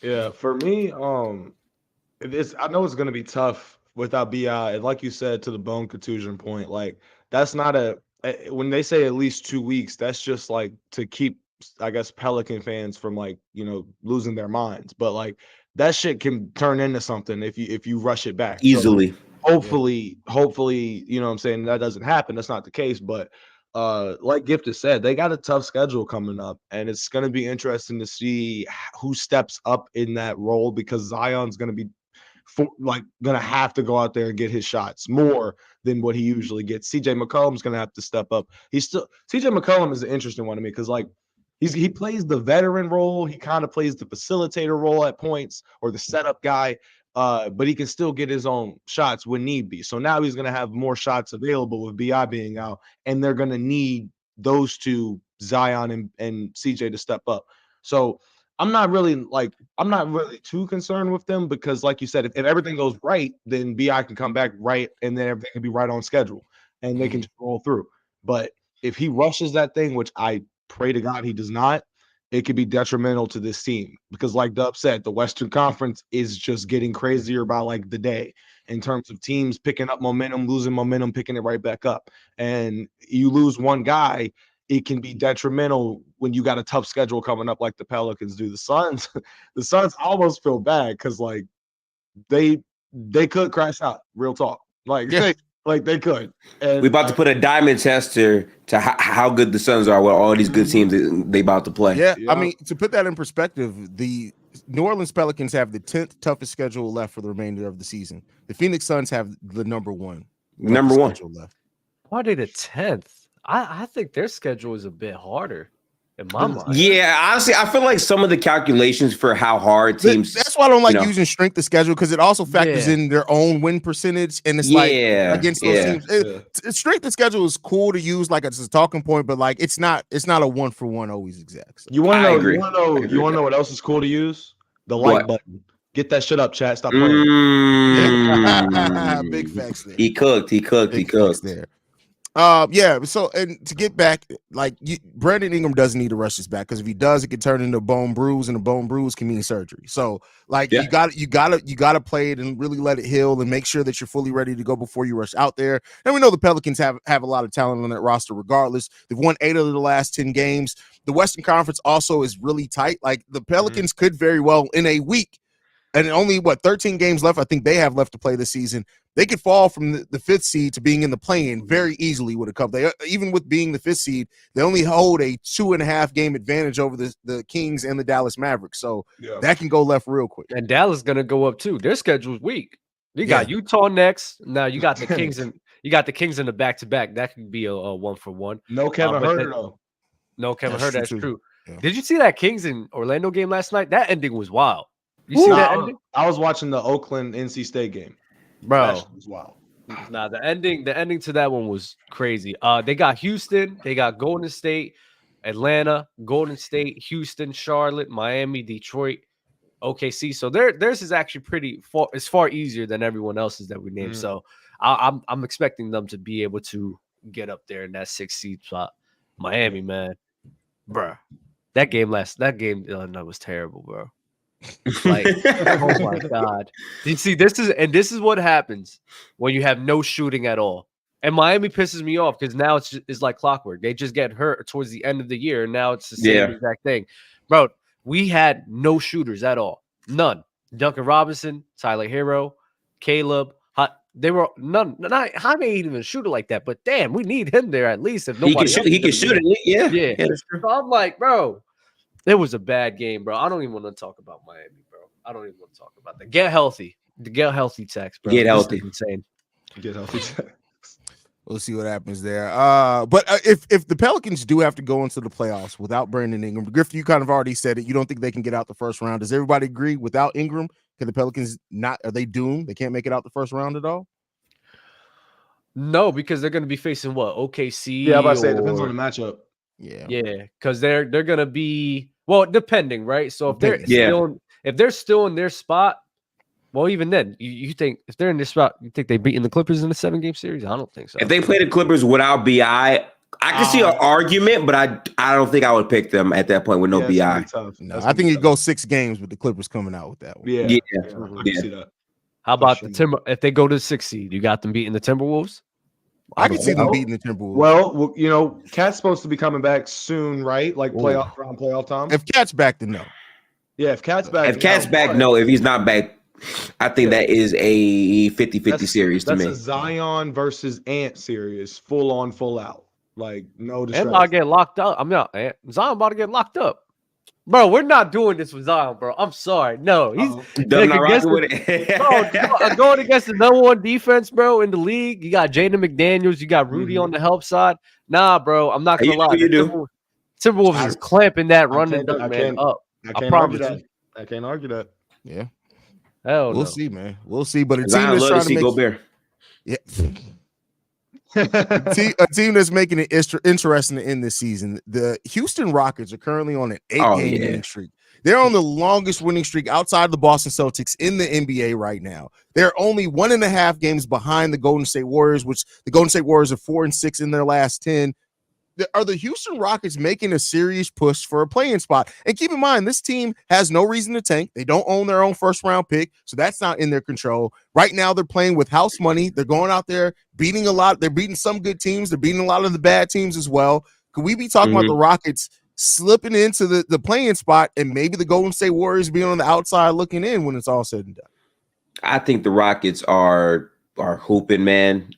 Yeah, for me, I know it's going to be tough without BI. And like you said, to the bone contusion point, like that's not when they say at least 2 weeks, that's just like to keep, I guess, Pelican fans from like, losing their minds. But like that shit can turn into something if you rush it back Easily. So hopefully, you know what I'm saying, that doesn't happen. That's not the case. But like Gifted said, they got a tough schedule coming up, and it's going to be interesting to see who steps up in that role, because Zion's going to be going to have to go out there and get his shots more than what he usually gets. CJ McCollum's going to have to step up. CJ McCollum is an interesting one to me, because like he plays the veteran role. He kind of plays the facilitator role at points, or the setup guy. But he can still get his own shots when need be. So now he's going to have more shots available with BI being out, and they're going to need those two, Zion and CJ, to step up. So I'm not really too concerned with them, because like you said, if everything goes right, then BI can come back right, and then everything can be right on schedule, and they can just roll through. But if he rushes that thing, which I pray to God he does not, it could be detrimental to this team, because like Dub said, the Western Conference is just getting crazier by like the day in terms of teams picking up momentum, losing momentum, picking it right back up. And you lose one guy, it can be detrimental when you got a tough schedule coming up like the Pelicans do. The Suns almost feel bad, because like they could crash out, real talk. Like they could. And we about to put a diamond test to how good the Suns are with all these good teams that they about to play. Yeah, I mean, to put that in perspective, the New Orleans Pelicans have the 10th toughest schedule left for the remainder of the season. The Phoenix Suns have the number one schedule left. Why are they the 10th? I think their schedule is a bit harder in my mind. Yeah, honestly, I feel like some of the calculations for how hard teams. That's why I don't like using strength of schedule, because it also factors in their own win percentage, and it's like against those teams. Strength of schedule is cool to use, like it's a talking point, but like it's not a 1-for-1 always exact. So. You want to know what else is cool to use? The like button. Get that shit up, chat. Stop playing. Big facts there. He cooked there. So, and to get back, like Brandon Ingram doesn't need to rush this back, because if he does, it could turn into a bone bruise, and a bone bruise can mean surgery. So, like you gotta play it and really let it heal, and make sure that you're fully ready to go before you rush out there. And we know the Pelicans have a lot of talent on that roster regardless. They've won 8 of the last 10 games. The Western Conference also is really tight. Like the Pelicans could very well in a week, and only 13 games left, I think they have left to play this season. They could fall from the 5th seed to being in the play-in very easily with a cup. They, even with being the 5th seed, they only hold a 2.5 game advantage over the Kings and the Dallas Mavericks. So that can go left real quick. And Dallas is gonna go up too. Their schedule's weak. You got Utah next. Now you got the Kings and in the back-to-back. That could be a 1-for-1. No Kevin Huerter though. No Kevin Huerter. That's true. Yeah. Did you see that Kings and Orlando game last night? That ending was wild. You see that ending? I was watching the Oakland NC State game. Bro, that was wild. Nah, the ending to that one was crazy. They got Houston, they got Golden State, Atlanta, Golden State, Houston, Charlotte, Miami, Detroit, OKC. So theirs is actually far easier than everyone else's that we named. So I'm expecting them to be able to get up there in that 6th seed spot. Miami, man, bro, that game was terrible, bro. Like, oh my god! You see, this is what happens when you have no shooting at all. And Miami pisses me off, because now it's like clockwork. They just get hurt towards the end of the year, and now it's the same exact thing, bro. We had no shooters at all, none. Duncan Robinson, Tyler Hero, Caleb. They were none. Jaime ain't even a shooter like that, but damn, we need him there at least. If nobody he can shoot it, yeah. So I'm like, bro. It was a bad game, bro. I don't even want to talk about Miami, bro. I don't even want to talk about that. Get healthy. Get healthy, Tex, bro. Get healthy. Insane. Get healthy, Tex. We'll see what happens there. But if the Pelicans do have to go into the playoffs without Brandon Ingram, Griff, you kind of already said it. You don't think they can get out the first round. Does everybody agree? Without Ingram, can the Pelicans are they doomed? They can't make it out the first round at all? No, because they're going to be facing what? OKC? Yeah, I'm about to say it depends on the matchup. Yeah, because they're going to be depending, right? So if they're still in their spot, well, even then, you think if they're in this spot, you think they beating the Clippers in the 7-game series? I don't think so. If they play the Clippers without BI, I can see an argument, but I don't think I would pick them at that point with no BI. No, I think it goes 6 games with the Clippers coming out with that one. Yeah. I can see that. How about the Timber? If they go to the 6th seed, you got them beating the Timberwolves? I can see them beating the Timberwolves. Well, you know, Cat's supposed to be coming back soon, right? Like around playoff time. If Cat's back, then no. Yeah, if Cat's back. If Cat's back, no. If he's not back, I think that is a 50-50 series to me. That's a Zion versus Ant series, full on, full out. Like, no distraction. Ant about to get locked up. Zion about to get locked up. Bro, we're not doing this with Zion, bro. I'm sorry. No, he's going against the number 1 defense, bro, in the league. You got Jaden McDaniels. You got Rudy on the help side. Nah, bro, I'm not gonna lie. Timberwolves is clamping that running man up. I promise you. I can't argue that. Yeah. Hell we'll see, man. We'll see. But a team Zion that's trying to make Gobert. Yeah. a team that's making it interesting to end this season. The Houston Rockets are currently on an 8-game winning streak. They're on the longest winning streak outside the Boston Celtics in the NBA right now. They're only 1.5 games behind the Golden State Warriors, which the Golden State Warriors are 4-6 in their last 10. Are the Houston Rockets making a serious push for a play-in spot? And keep in mind, this team has no reason to tank. They don't own their own first-round pick, so that's not in their control. Right now, they're playing with house money. They're going out there beating a lot. They're beating some good teams. They're beating a lot of the bad teams as well. Could we be talking about the Rockets slipping into the play-in spot and maybe the Golden State Warriors being on the outside looking in when it's all said and done? I think the Rockets are hooping, man.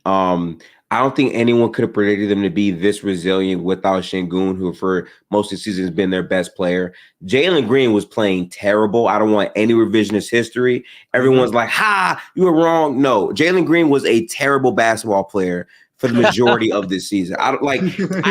I don't think anyone could have predicted them to be this resilient without Şengün, who for most of the season has been their best player. Jalen Green was playing terrible. I don't want any revisionist history. Everyone's like, "Ha, you were wrong." No, Jalen Green was a terrible basketball player for the majority of this season. I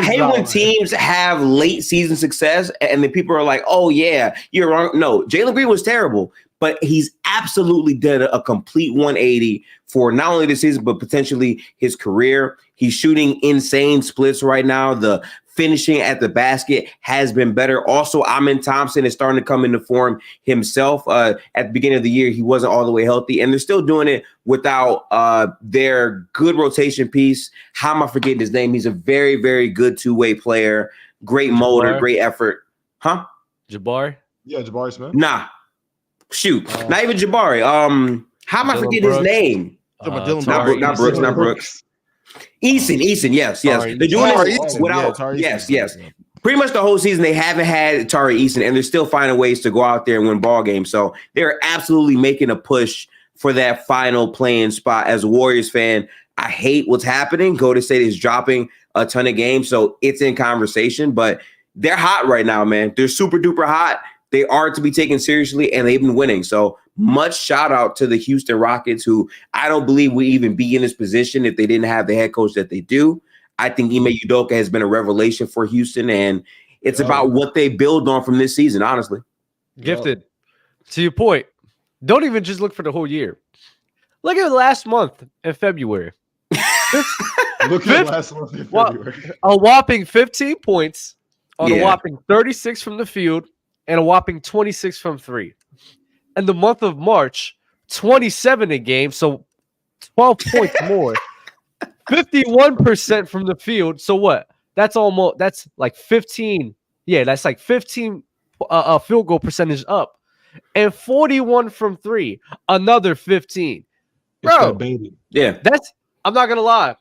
hate when teams have late season success and then people are like, "Oh yeah, you're wrong." No, Jalen Green was terrible, but he's absolutely done a complete 180 for not only the season, but potentially his career. He's shooting insane splits right now. The finishing at the basket has been better. Also, Amin Thompson is starting to come into form himself. At the beginning of the year, he wasn't all the way healthy, and they're still doing it without their good rotation piece. How am I forgetting his name? He's a very, very good two-way player. Great motor, great effort. Huh? Jabari? Yeah, Jabari Smith. Nah. Shoot. Not even Jabari. How am I forgetting his name? Not Brooks. Eason, yes. They're doing this without, yes. Pretty much the whole season, they haven't had Tari Eason, and they're still finding ways to go out there and win ball games. So they're absolutely making a push for that final playing spot. As a Warriors fan, I hate what's happening. Golden State is dropping a ton of games, so it's in conversation, but they're hot right now, man. They're super duper hot. They are to be taken seriously, and they've been winning. So much shout out to the Houston Rockets, who I don't believe would even be in this position if they didn't have the head coach that they do. I think Ime Udoka has been a revelation for Houston, and it's about what they build on from this season, honestly. Gifted. To your point, don't even just look for the whole year. Look at last month in February. Look at last month in February. A whopping 15 points on a whopping 36 from the field and a whopping 26 from three. And the month of March, 27 a game, so 12 points more. 51% from the field. So what? That's like 15. Yeah, that's like 15 field goal percentage up. And 41 from three. Another 15. Bro, baby. Yeah. I'm not gonna lie.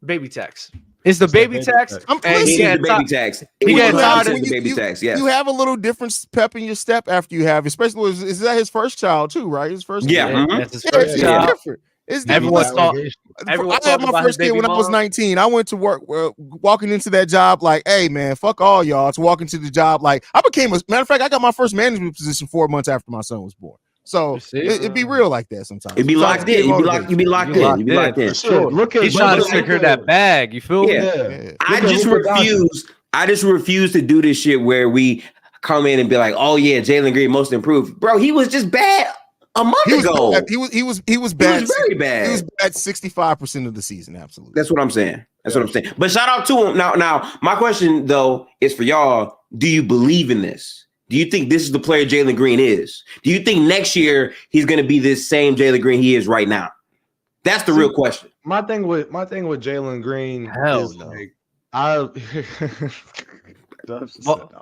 Baby tax. It's the baby tax. I'm the baby tax. He gets tired of the baby tax. Yes. You have a little different pep in your step after you have, especially is that his first child too, right? His first. Yeah. That's his first child. Different. It's Everyone thought. I had my first kid when I was 19. I went to work, walking into that job like, hey, man, fuck all y'all. It's walking to the job like, I became matter of fact, I got my first management position 4 months after my son was born. So it'd be real like that sometimes. It'd be locked in. You'd be locked in. Sure. Look at he's trying to secure that bag. You feel me? Yeah. I just refuse to do this shit where we come in and be like, oh yeah, Jalen Green most improved. Bro, he was just bad a month ago. He was bad. He was very bad. He was bad 65% of the season. Absolutely. That's what I'm saying. What I'm saying. But shout out to him. Now, my question though is for y'all: do you believe in this? Do you think this is the player Jalen Green is? Do you think next year he's going to be this same Jalen Green he is right now? That's the real question. My thing with Jalen Green is no. like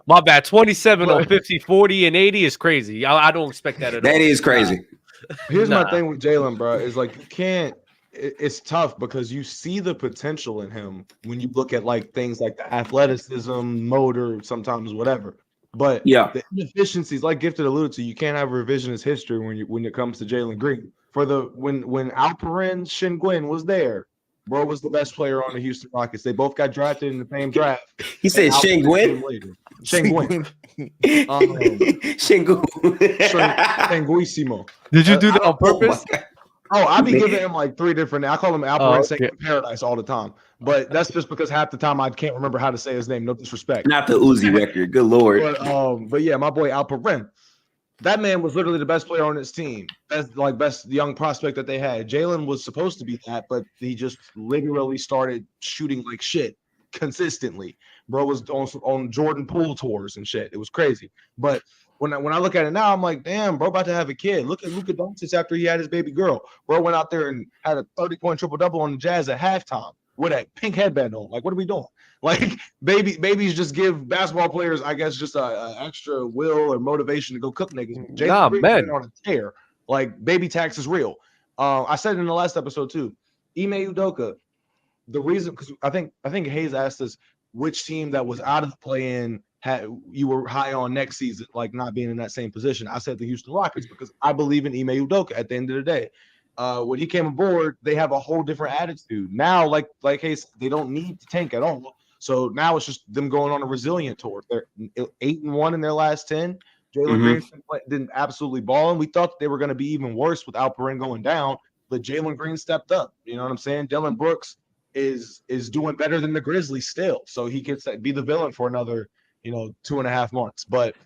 my bad. 27 on 50, 40, and 80 is crazy. I don't expect that at all. That is crazy. Here's my thing with Jalen, bro. Is like you can't. It's tough because you see the potential in him when you look at like things like the athleticism, motor, sometimes whatever. But the inefficiencies, like Gifted alluded to, you can't have revisionist history when it comes to Jalen Green. For when Alperen Şengün was there, bro was the best player on the Houston Rockets. They both got drafted in the same draft. He said Şengün. Şengüísimo. Did you do that on purpose? I be giving him like 3 different. I call him Alperen Şengün Paradise all the time. But that's just because half the time I can't remember how to say his name. No disrespect. Not the Uzi record. Good Lord. But yeah, my boy Alperen. That man was literally the best player on his team. Best young prospect that they had. Jalen was supposed to be that, but he just literally started shooting like shit consistently. Bro was on Jordan Poole tours and shit. It was crazy. But when I look at it now, I'm like, damn, bro, about to have a kid. Look at Luka Doncic after he had his baby girl. Bro went out there and had a 30-point triple-double on the Jazz at halftime with that pink headband on. Like, what are we doing? Like, babies just give basketball players, I guess, just a extra will or motivation to go cook niggas. Jalen Green on a tear. Like, baby tax is real. I said it in the last episode too. Ime Udoka. The reason, because I think Hayes asked us which team that was out of the play-in you were high on next season, like not being in that same position. I said the Houston Rockets because I believe in Ime Udoka at the end of the day. when he came aboard, they have a whole different attitude. Now, like hey, they don't need to tank at all. So now it's just them going on a resilient tour. They're 8-1 in their last 10. Jalen Green's been absolutely balling. We thought they were going to be even worse with Alperen going down, but Jalen Green stepped up. You know what I'm saying? Dylan Brooks is doing better than the Grizzlies still, so he gets to be the villain for another 2.5 months. But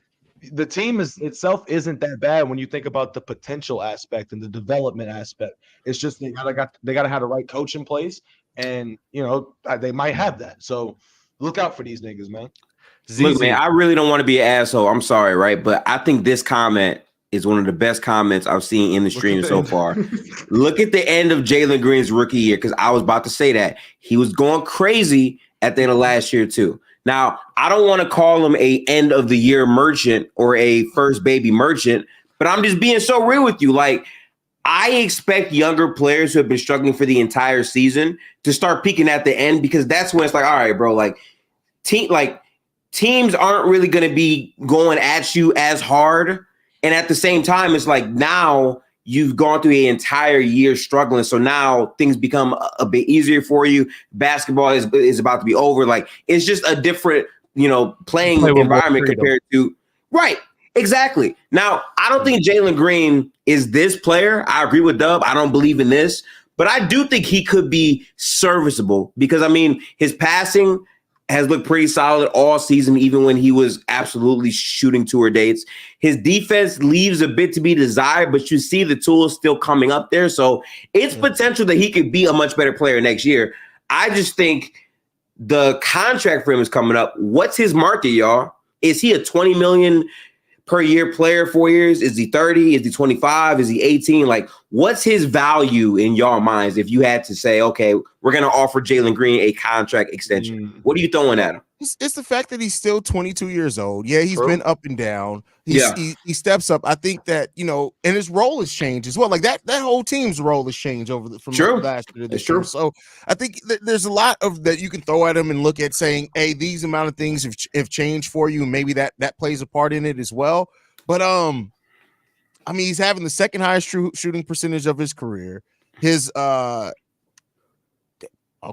the team itself isn't that bad when you think about the potential aspect and the development aspect. It's just they gotta have the right coach in place, and they might have that. So look out for these niggas, man. Look, man, I really don't want to be an asshole. I'm sorry, right? But I think this comment is one of the best comments I've seen in the stream so far. Look at the end of Jalen Green's rookie year, because I was about to say that. He was going crazy at the end of last year, too. Now, I don't want to call him a end of the year merchant or a first baby merchant, but I'm just being so real with you. Like, I expect younger players who have been struggling for the entire season to start peaking at the end, because that's when it's like, all right, bro, like teams aren't really going to be going at you as hard. And at the same time, it's like now you've gone through the entire year struggling. So now things become a bit easier for you. Basketball is about to be over. Like, it's just a different, playing environment compared to. Right. Exactly. Now, I don't think Jalen Green is this player. I agree with Dub. I don't believe in this, but I do think he could be serviceable, because his passing has looked pretty solid all season, even when he was absolutely shooting tour dates. His defense leaves a bit to be desired, but you see the tools still coming up there. So it's potential that he could be a much better player next year. I just think the contract for him is coming up. What's his market, y'all? Is he a $20 million per year player, 4 years? Is he 30? Is he 25? Is he 18? Like, what's his value in y'all minds if you had to say, okay, we're going to offer Jalen Green a contract extension? What are you throwing at him? It's the fact that he's still 22 years old. Yeah, he's been up and down. He steps up. I think that, and his role has changed as well. Like that whole team's role has changed from last year to this year. So I think there's a lot of that you can throw at him and look at saying, hey, these amount of things have changed for you, and maybe that plays a part in it as well. But he's having the second highest shooting percentage of his career. His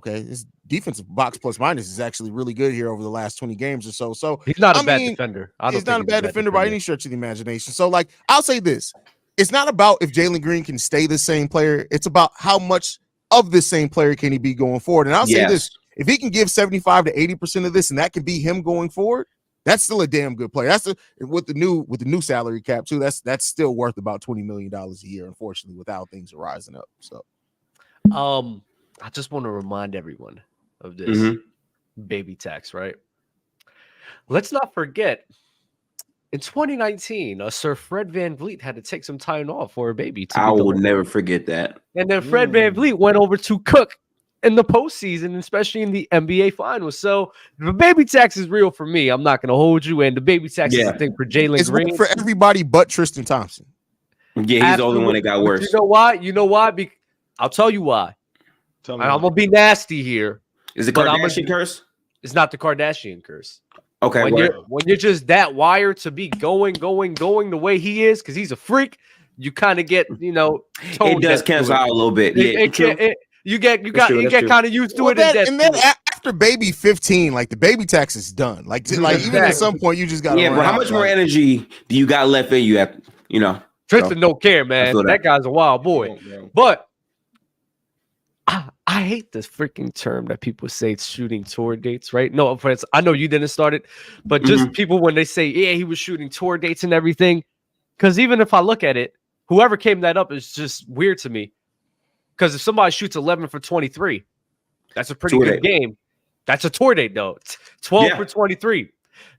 his defensive box plus minus is actually really good here over the last 20 games or so. So he's not a bad defender. He's not a bad defender by any stretch of the imagination. So, like, I'll say this. It's not about if Jalen Green can stay the same player. It's about how much of the same player can he be going forward. And I'll say this. If he can give 75 to 80% of this, and that can be him going forward, that's still a damn good player. That's with the new salary cap too. That's still worth about $20 million a year, unfortunately, without things rising up. So I just want to remind everyone of this baby tax, right? Let's not forget, in 2019, Sir Fred VanVleet had to take some time off for a baby. I will never forget that. And then Fred VanVleet went over to cook in the postseason, especially in the NBA Finals. So the baby tax is real for me. I'm not going to hold you. And the baby tax is a thing for Jalen Green. It's for everybody but Tristan Thompson. Yeah, he's the only one that got worse. You know why? I'll tell you why. I'm going to be nasty here. Is it Kardashian curse? It's not the Kardashian curse. Okay. When you're just that wired to be going the way he is, because he's a freak, you kind of get, it does cancel out a little bit. You get kind of used to it. And then after baby 15, like the baby tax is done. Like even at some point, you just got to. Yeah, but how much more energy do you got left in you? Tristan don't care, man. That guy's a wild boy. But I hate this freaking term that people say it's shooting tour dates, right? No offense. I know you didn't start it, but just people when they say, yeah, he was shooting tour dates and everything. Because even if I look at it, whoever came that up is just weird to me. Because if somebody shoots 11 for 23, that's a pretty good game. That's a tour date, though. 12 for 23.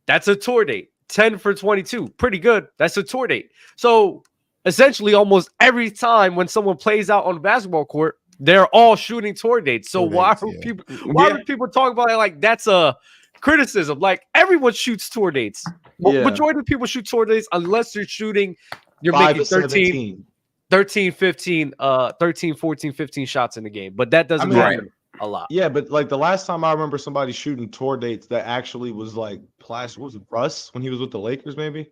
That's a tour date. 10 for 22. Pretty good. That's a tour date. So essentially, almost every time when someone plays out on the basketball court, they're all shooting tour dates. So why would people talk about it like that's a criticism? Like everyone shoots tour dates. Majority of people shoot tour dates unless you're shooting, you're making 13, 15 shots in the game. But that doesn't happen a lot. Yeah, but like the last time I remember somebody shooting tour dates that actually was like what was it, Russ when he was with the Lakers, maybe?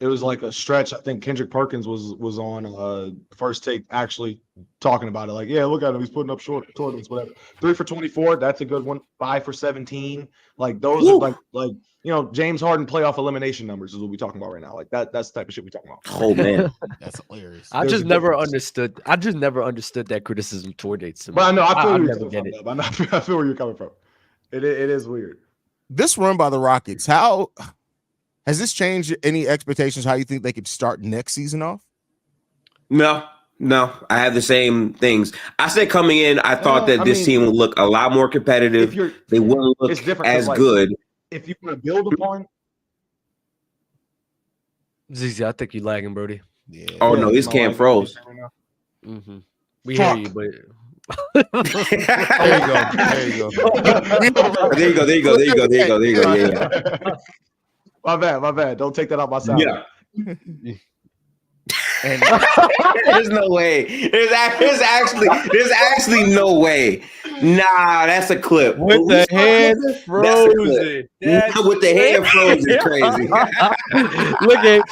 it was like a stretch. I think Kendrick Perkins was on First Take actually talking about it. Like, yeah, look at him. He's putting up short totals, whatever. 3 for 24. That's a good one. 5 for 17. Like those Woo. are like James Harden playoff elimination numbers is what we're talking about right now. Like that's the type of shit we're talking about. Oh man, That's hilarious. I There's just a never difference. understood. I just never understood that criticism toward Nate Simmons. But I know I feel I where you're never coming get from. it. Dub. I feel where you're coming from. It is weird. This run by the Rockets, how has this changed any expectations? How you think they could start next season off? no. I have the same things. I said coming in, I thought that this team would look a lot more competitive. They wouldn't look it's different 'cause, as like, good. If you want to build upon, ZZ, I think you lagging, Brody. Yeah. Oh no, his cam froze. Mm-hmm. We Fuck. hear you, but There you go. There you go. There you go. Yeah. My bad. Don't take that out my salary. Yeah. And There's no way. There's actually no way. Nah, that's a clip. with the hand frozen. With the hand frozen is crazy. Look at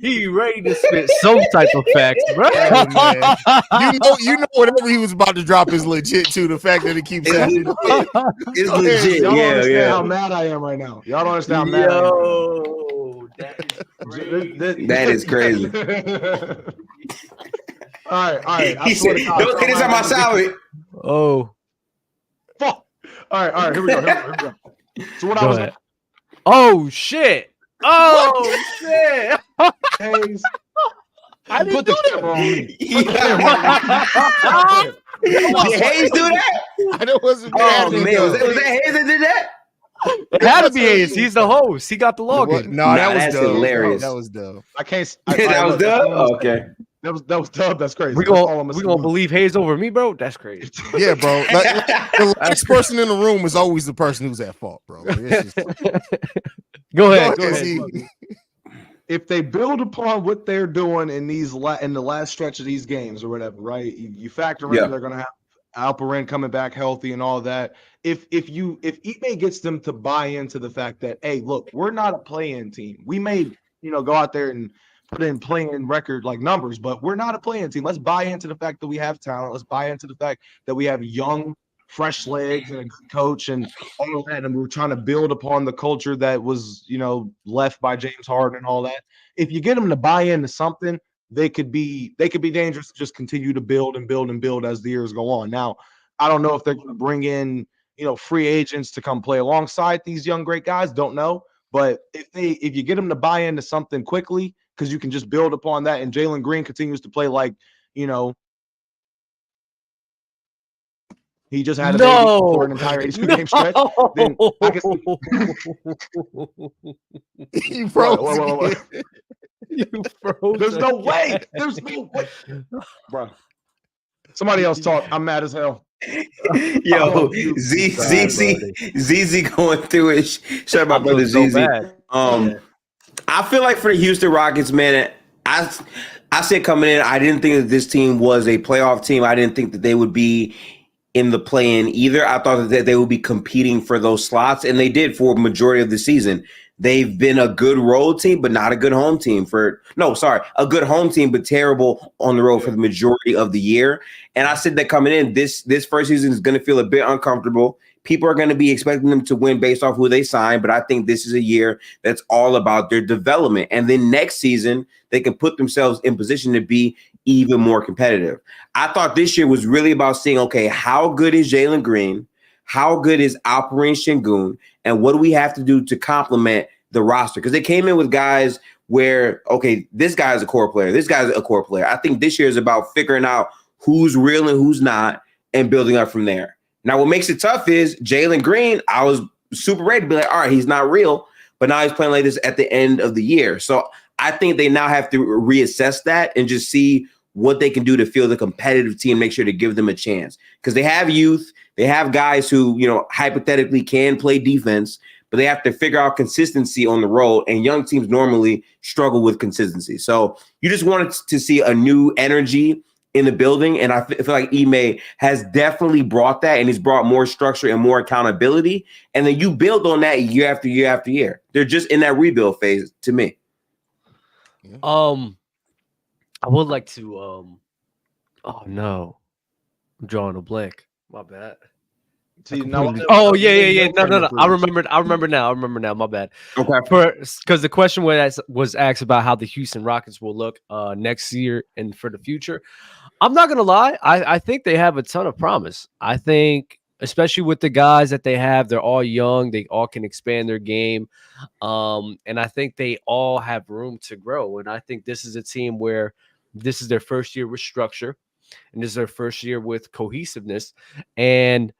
he ready to spit some type of facts, bro. you know whatever he was about to drop is legit too. The fact that it keeps happening. It's legit. Y'all don't understand Yeah. how mad I am right now. Y'all don't understand how mad I am. Yo, That is crazy. All right. I He swear said, to God, "Don't say this on my salary." Oh, Fuck. All right. Here we go. So what I go was ahead. Oh shit. Oh shit. Hayes, I didn't put the do camera on me. Did Hayes do that? I wasn't Oh man, was that Hayes that did that? It had to be Hayes. He's the host. He got the login. No, that was that's Dub. hilarious. That was Dub. I can't. That was Dub? Okay. That was Dub. That's crazy. We That's all I'm gonna saying. believe Hayes over me, bro? That's crazy. Yeah, bro. Like, the last person in the room is always the person who's at fault, bro. Like, it's just, Go ahead. Z. If they build upon what they're doing in in the last stretch of these games or whatever, right? You factor in they're gonna have Alperen coming back healthy and all that. If Ime gets them to buy into the fact that, hey, look, we're not a play-in team. We may, go out there and put in play-in record like numbers, but we're not a play-in team. Let's buy into the fact that we have talent. Let's buy into the fact that we have young, fresh legs and a good coach and all of that. And we're trying to build upon the culture that was, left by James Harden and all that. If you get them to buy into something, they could be dangerous to just continue to build and build and build as the years go on. Now, I don't know if they're going to bring in, free agents to come play alongside these young great guys. Don't know, but if you get them to buy into something quickly, because you can just build upon that, and Jalen Green continues to play like, he just had a baby for an entire 82-game stretch. Then I can see. You froze. Wait. You froze. There's no way. There's no way. Bro. Somebody else talk. I'm mad as hell. Yo, ZZ going through it. Shout out my brother ZZ. I feel like for the Houston Rockets, man, I said coming in, I didn't think that this team was a playoff team. I didn't think that they would be in the play-in either. I thought that they would be competing for those slots, and they did for a majority of the season. They've been a good road team, but not a good home team a good home team, but terrible on the road for the majority of the year. And I said that coming in, this first season is going to feel a bit uncomfortable. People are going to be expecting them to win based off who they sign, but I think this is a year that's all about their development. And then next season, they can put themselves in position to be even more competitive. I thought this year was really about seeing, okay, how good is Jalen Green? How good is Alperen Şengün? And what do we have to do to complement the roster? Because they came in with guys where, okay, this guy is a core player. This guy's a core player. I think this year is about figuring out who's real and who's not and building up from there. Now, what makes it tough is Jalen Green, I was super ready to be like, all right, he's not real, but now he's playing like this at the end of the year. So I think they now have to reassess that and just see what they can do to field a competitive team, make sure to give them a chance. Because they have youth, they have guys who, hypothetically can play defense, but they have to figure out consistency on the road, and young teams normally struggle with consistency. So you just wanted to see a new energy in the building, and I feel like Ime has definitely brought that, and he's brought more structure and more accountability, and then you build on that year after year after year. They're just in that rebuild phase to me. Yeah. I would like to oh no, I'm drawing a blank. My bad. See, Oh yeah. No. I remember. remember now. My bad. Okay. Because the question was asked about how the Houston Rockets will look next year and for the future. I'm not gonna lie. I think they have a ton of promise. I think, especially with the guys that they have, they're all young. They all can expand their game. And I think they all have room to grow. And I think this is a team where this is their first year with structure, and this is their first year with cohesiveness. And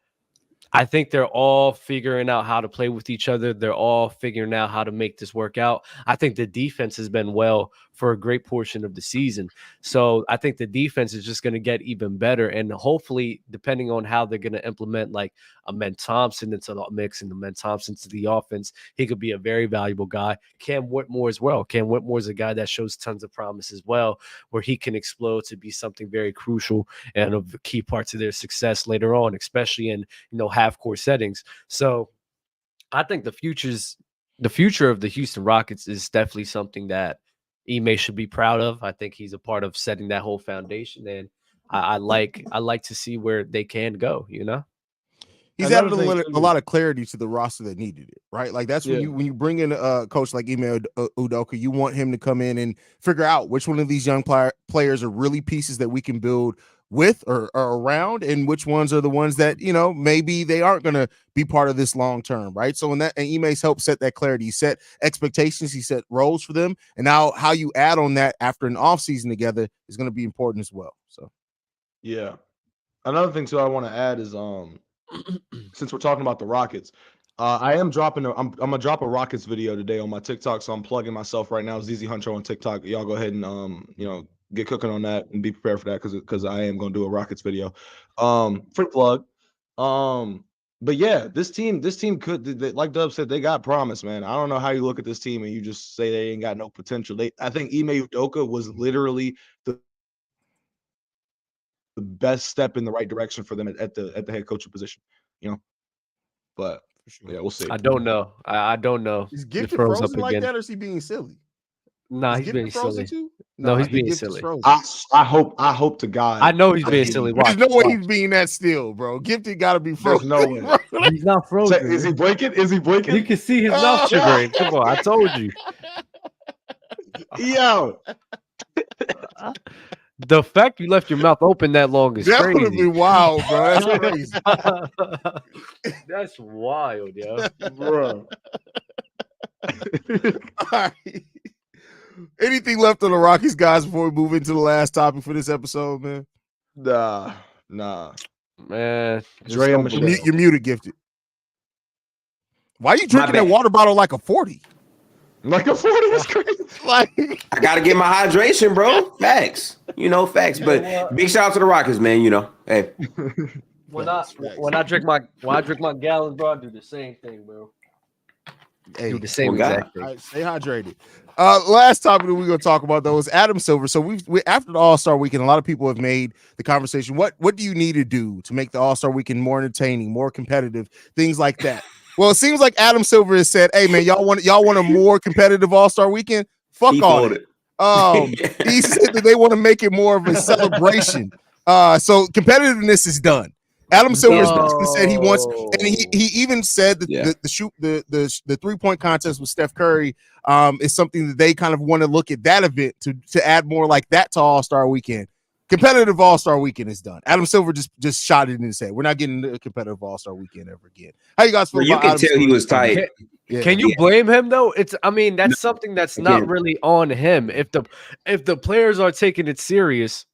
I think they're all figuring out how to play with each other. They're all figuring out how to make this work out. I think the defense has been well for a great portion of the season. So I think the defense is just going to get even better. And hopefully, depending on how they're going to implement like a Men Thompson into the mix and the Men Thompson to the offense, he could be a very valuable guy. Cam Whitmore as well. Cam Whitmore is a guy that shows tons of promise as well, where he can explode to be something very crucial and of the key parts of their success later on, especially in half court settings. So I think the future of the Houston Rockets is definitely something that Ime should be proud of. I think he's a part of setting that whole foundation, and I like to see where they can go. He's added a lot of clarity to the roster that needed it, right? Like that's when you bring in a coach like Ime Udoka, you want him to come in and figure out which one of these young players are really pieces that we can build with or around, and which ones are the ones that maybe they aren't going to be part of this long term, right? So and Ime's helped set that clarity. He set expectations, he set roles for them, and now how you add on that after an offseason together is going to be important as well. So yeah, another thing too I want to add is since we're talking about the Rockets, I am dropping. I'm gonna drop a Rockets video today on my TikTok, so I'm plugging myself right now. ZZ Hunter on TikTok. Y'all go ahead and get cooking on that and be prepared for that because I am gonna do a Rockets video. Free plug. But yeah, this team could, like Dub said, they got promise, man. I don't know how you look at this team and you just say they ain't got no potential. I think Ime Udoka was literally the best step in the right direction for them at the head coaching position, But sure. yeah, we'll see. I don't know. I don't know. Is Gifted frozen like that, or is he being silly? Nah, he's being silly. Too? No, he's being silly. I hope to God. I know he's being silly. There's no way he's being that still, bro. Gifted got to be frozen. There's no way. He's not frozen. Is he blinking? Is he blinking? You can see his mouth shivering. Come on, I told you. Yo. The fact you left your mouth open that long is that crazy. That would be wild, bro. That's crazy. That's wild, yo. Bro. All right. Anything left on the Rockies, guys, before we move into the last topic for this episode, man? Nah. Man. You're muted, Gifted. Why are you drinking that water bottle like a 40? Like a 40 is crazy. Like I gotta get my hydration, bro. Facts. Facts. But big shout out to the Rockets, man. Hey. When I drink my gallon, bro, I do the same thing, bro. Hey, do the same exact thing. Right, stay hydrated. Last topic that we're gonna talk about though is Adam Silver. So we after the All-Star Weekend, a lot of people have made the conversation. What do you need to do to make the All-Star Weekend more entertaining, more competitive, things like that? Well, it seems like Adam Silver has said, "Hey, man, y'all want a more competitive All-Star Weekend? Fuck on it." He said that they want to make it more of a celebration. So competitiveness is done. Adam Silver said he wants, and he even said that the 3-point contest with Steph Curry is something that they kind of want to look at that event to add more like that to All-Star Weekend. Competitive All-Star Weekend is done. Adam Silver just shot it in his head. We're not getting a competitive All-Star Weekend ever again. How you guys feel? You can tell he was tight. Can you blame him though? That's something that's not really on him. If the players are taking it serious,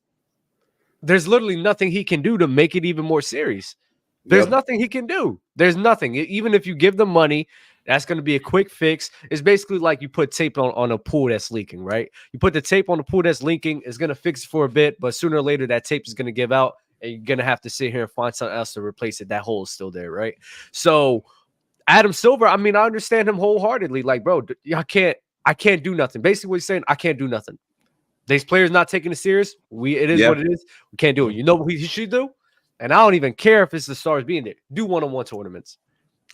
there's literally nothing he can do to make it even more serious. There's nothing he can do. There's nothing. Even if you give them money, that's going to be a quick fix. It's basically like you put tape on a pool that's leaking, right? You put the tape on the pool that's leaking, it's going to fix it for a bit, but sooner or later that tape is going to give out, and you're going to have to sit here and find something else to replace it. That hole is still there, right? So Adam Silver, I understand him wholeheartedly. Like, bro, I can't do nothing. Basically what he's saying, I can't do nothing. These players not taking it serious. It is what it is. We can't do it. You know what he should do? And I don't even care if it's the stars being there. Do one-on-one tournaments.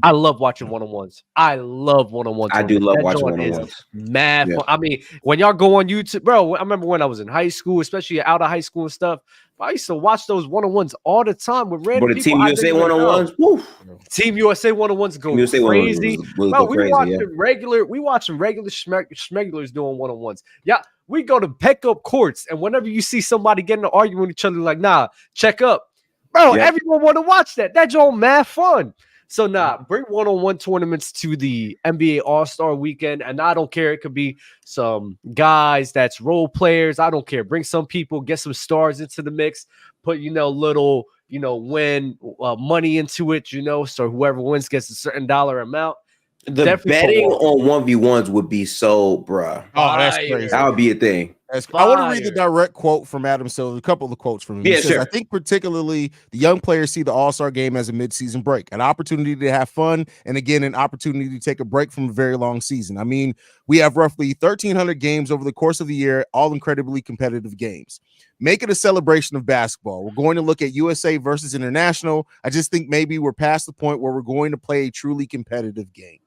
I love watching one-on-ones. I love one-on-one I do tournaments. love That watching joint is one-on-ones. mad Yeah. fun. I mean, when y'all go on YouTube, bro, I remember when I was in high school, especially out of high school and stuff, I used to watch those one-on-ones all the time with random But the people Team I USA didn't even know. one-on-ones, woo. Team USA one-on-ones go Team USA crazy. was Bro, go crazy, yeah. we watching regular schmegulars doing one-on-ones. Yeah, we go to pick up courts, and whenever you see somebody getting to argue with each other, like, nah, check up. Bro, Yep. everyone want to watch that. That joint mad fun. So bring one-on-one tournaments to the NBA All-Star Weekend, and I don't care. It could be some guys that's role players. I don't care. Bring some people, get some stars into the mix. Put little win money into it. So whoever wins gets a certain dollar amount. The Definitely betting put on 1v1s would be so, bruh. Oh, that's Fire. crazy. That would be a thing. I want to read the Fire. direct quote from Adam Silver, a couple of the quotes from him. He Yeah, says, sure. I think particularly the young players see the All-Star game as a midseason break, an opportunity to have fun, and again, an opportunity to take a break from a very long season. I mean, we have roughly 1,300 games over the course of the year, all incredibly competitive games. Make it a celebration of basketball. We're going to look at USA versus international. I just think maybe we're past the point where we're going to play a truly competitive game.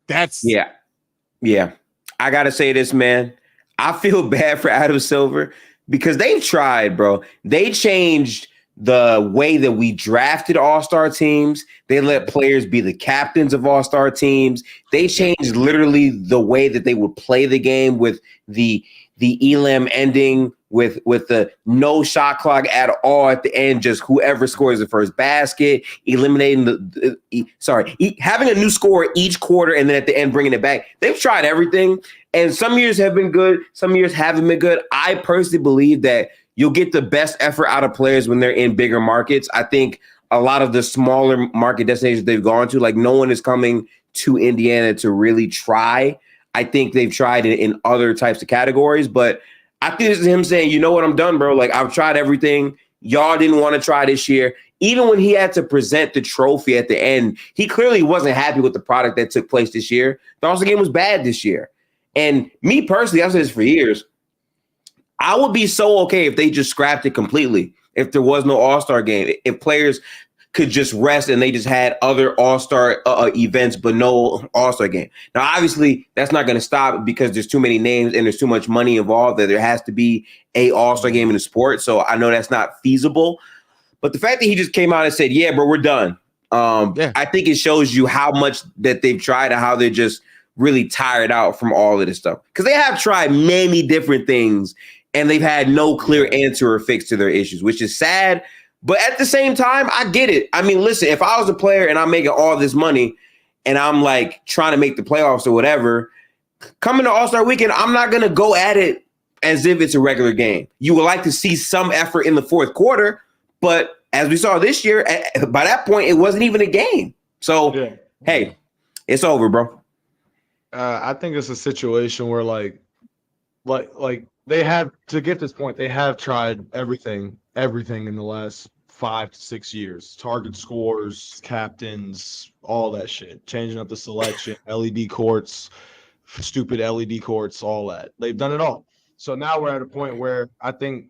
That's Yeah. I gotta say this, man. I feel bad for Adam Silver because they've tried, bro. They changed the way that we drafted all-star teams. They let players be the captains of all-star teams. They changed literally the way that they would play the game with the elam ending with the no shot clock at all at the end, just whoever scores the first basket, eliminating having a new score each quarter and then at the end bringing it back. They've tried everything, and some years have been good, some years haven't been good. I personally believe that you'll get the best effort out of players when they're in bigger markets. I think a lot of the smaller market destinations they've gone to, like, no one is coming to Indiana to really try. I think they've tried in other types of categories, but I think this is him saying, you know what, I'm done, bro. Like, I've tried everything. Y'all didn't want to try this year. Even when he had to present the trophy at the end, he clearly wasn't happy with the product that took place this year. The All-Star game was bad this year. And me personally, I've said this for years, I would be so okay if they just scrapped it completely, if there was no All-Star game, if players could just rest and they just had other All-Star events, but no All-Star game. Now, obviously, that's not going to stop because there's too many names and there's too much money involved that there has to be a All-Star game in the sport. So I know that's not feasible. But the fact that he just came out and said, yeah, bro, we're done. I think it shows you how much that they've tried and how they're just really tired out from all of this stuff. Because they have tried many different things and they've had no clear answer or fix to their issues, which is sad. But at the same time, I get it. I mean, listen, if I was a player and I'm making all this money and I'm like trying to make the playoffs or whatever, coming to All-Star Weekend, I'm not going to go at it as if it's a regular game. You would like to see some effort in the fourth quarter, but as we saw this year, by that point, it wasn't even a game. So, hey, it's over, bro. I think it's a situation where like they have, to get this point, they have tried everything in the last 5 to 6 years. Target scores, captains, all that shit. Changing up the selection, LED courts, stupid LED courts, all that. They've done it all. So now we're at a point where I think,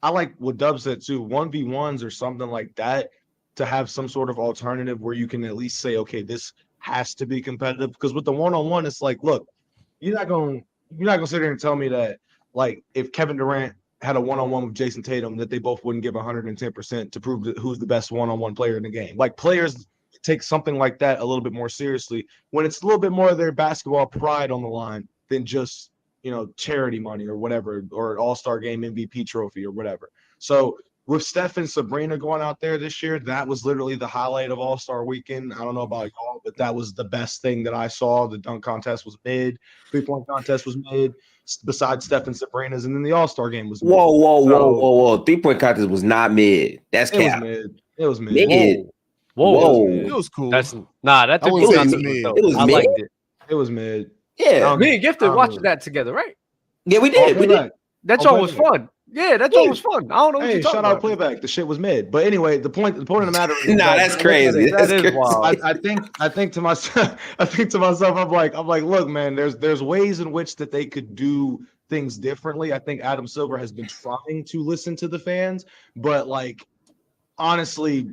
I like what Dub said too, 1v1s or something like that, to have some sort of alternative where you can at least say, okay, this has to be competitive. Because with the one-on-one, it's like, look, you're not gonna sit there and tell me that, like, if Kevin Durant had a one-on-one with Jason Tatum, that they both wouldn't give 110% to prove who's the best one-on-one player in the game. Like, players take something like that a little bit more seriously when it's a little bit more of their basketball pride on the line than just, charity money or whatever, or an all-star game MVP trophy or whatever. So with Steph and Sabrina going out there this year, that was literally the highlight of All-Star Weekend. I don't know about y'all, but that was the best thing that I saw. The dunk contest was mid. Three-point contest was mid, besides Steph and Sabrina's, and then the All-Star game was mid. Whoa. Three-point contest was not mid. That's cap. It was mid. Whoa. It was cool. That took wouldn't me say out it's to mid. though. It was I mid? liked it. It was mid. Yeah. Me and Gifted watching that together, right? Yeah, we did. That joint was fun. Yeah, that joint was fun. I don't know what you're talking shout about. out Playback. The shit was mid. But anyway, the point of the matter is that's crazy. That is wild. I think to myself, I'm like, look, man, there's ways in which that they could do things differently. I think Adam Silver has been trying to listen to the fans, but like, honestly,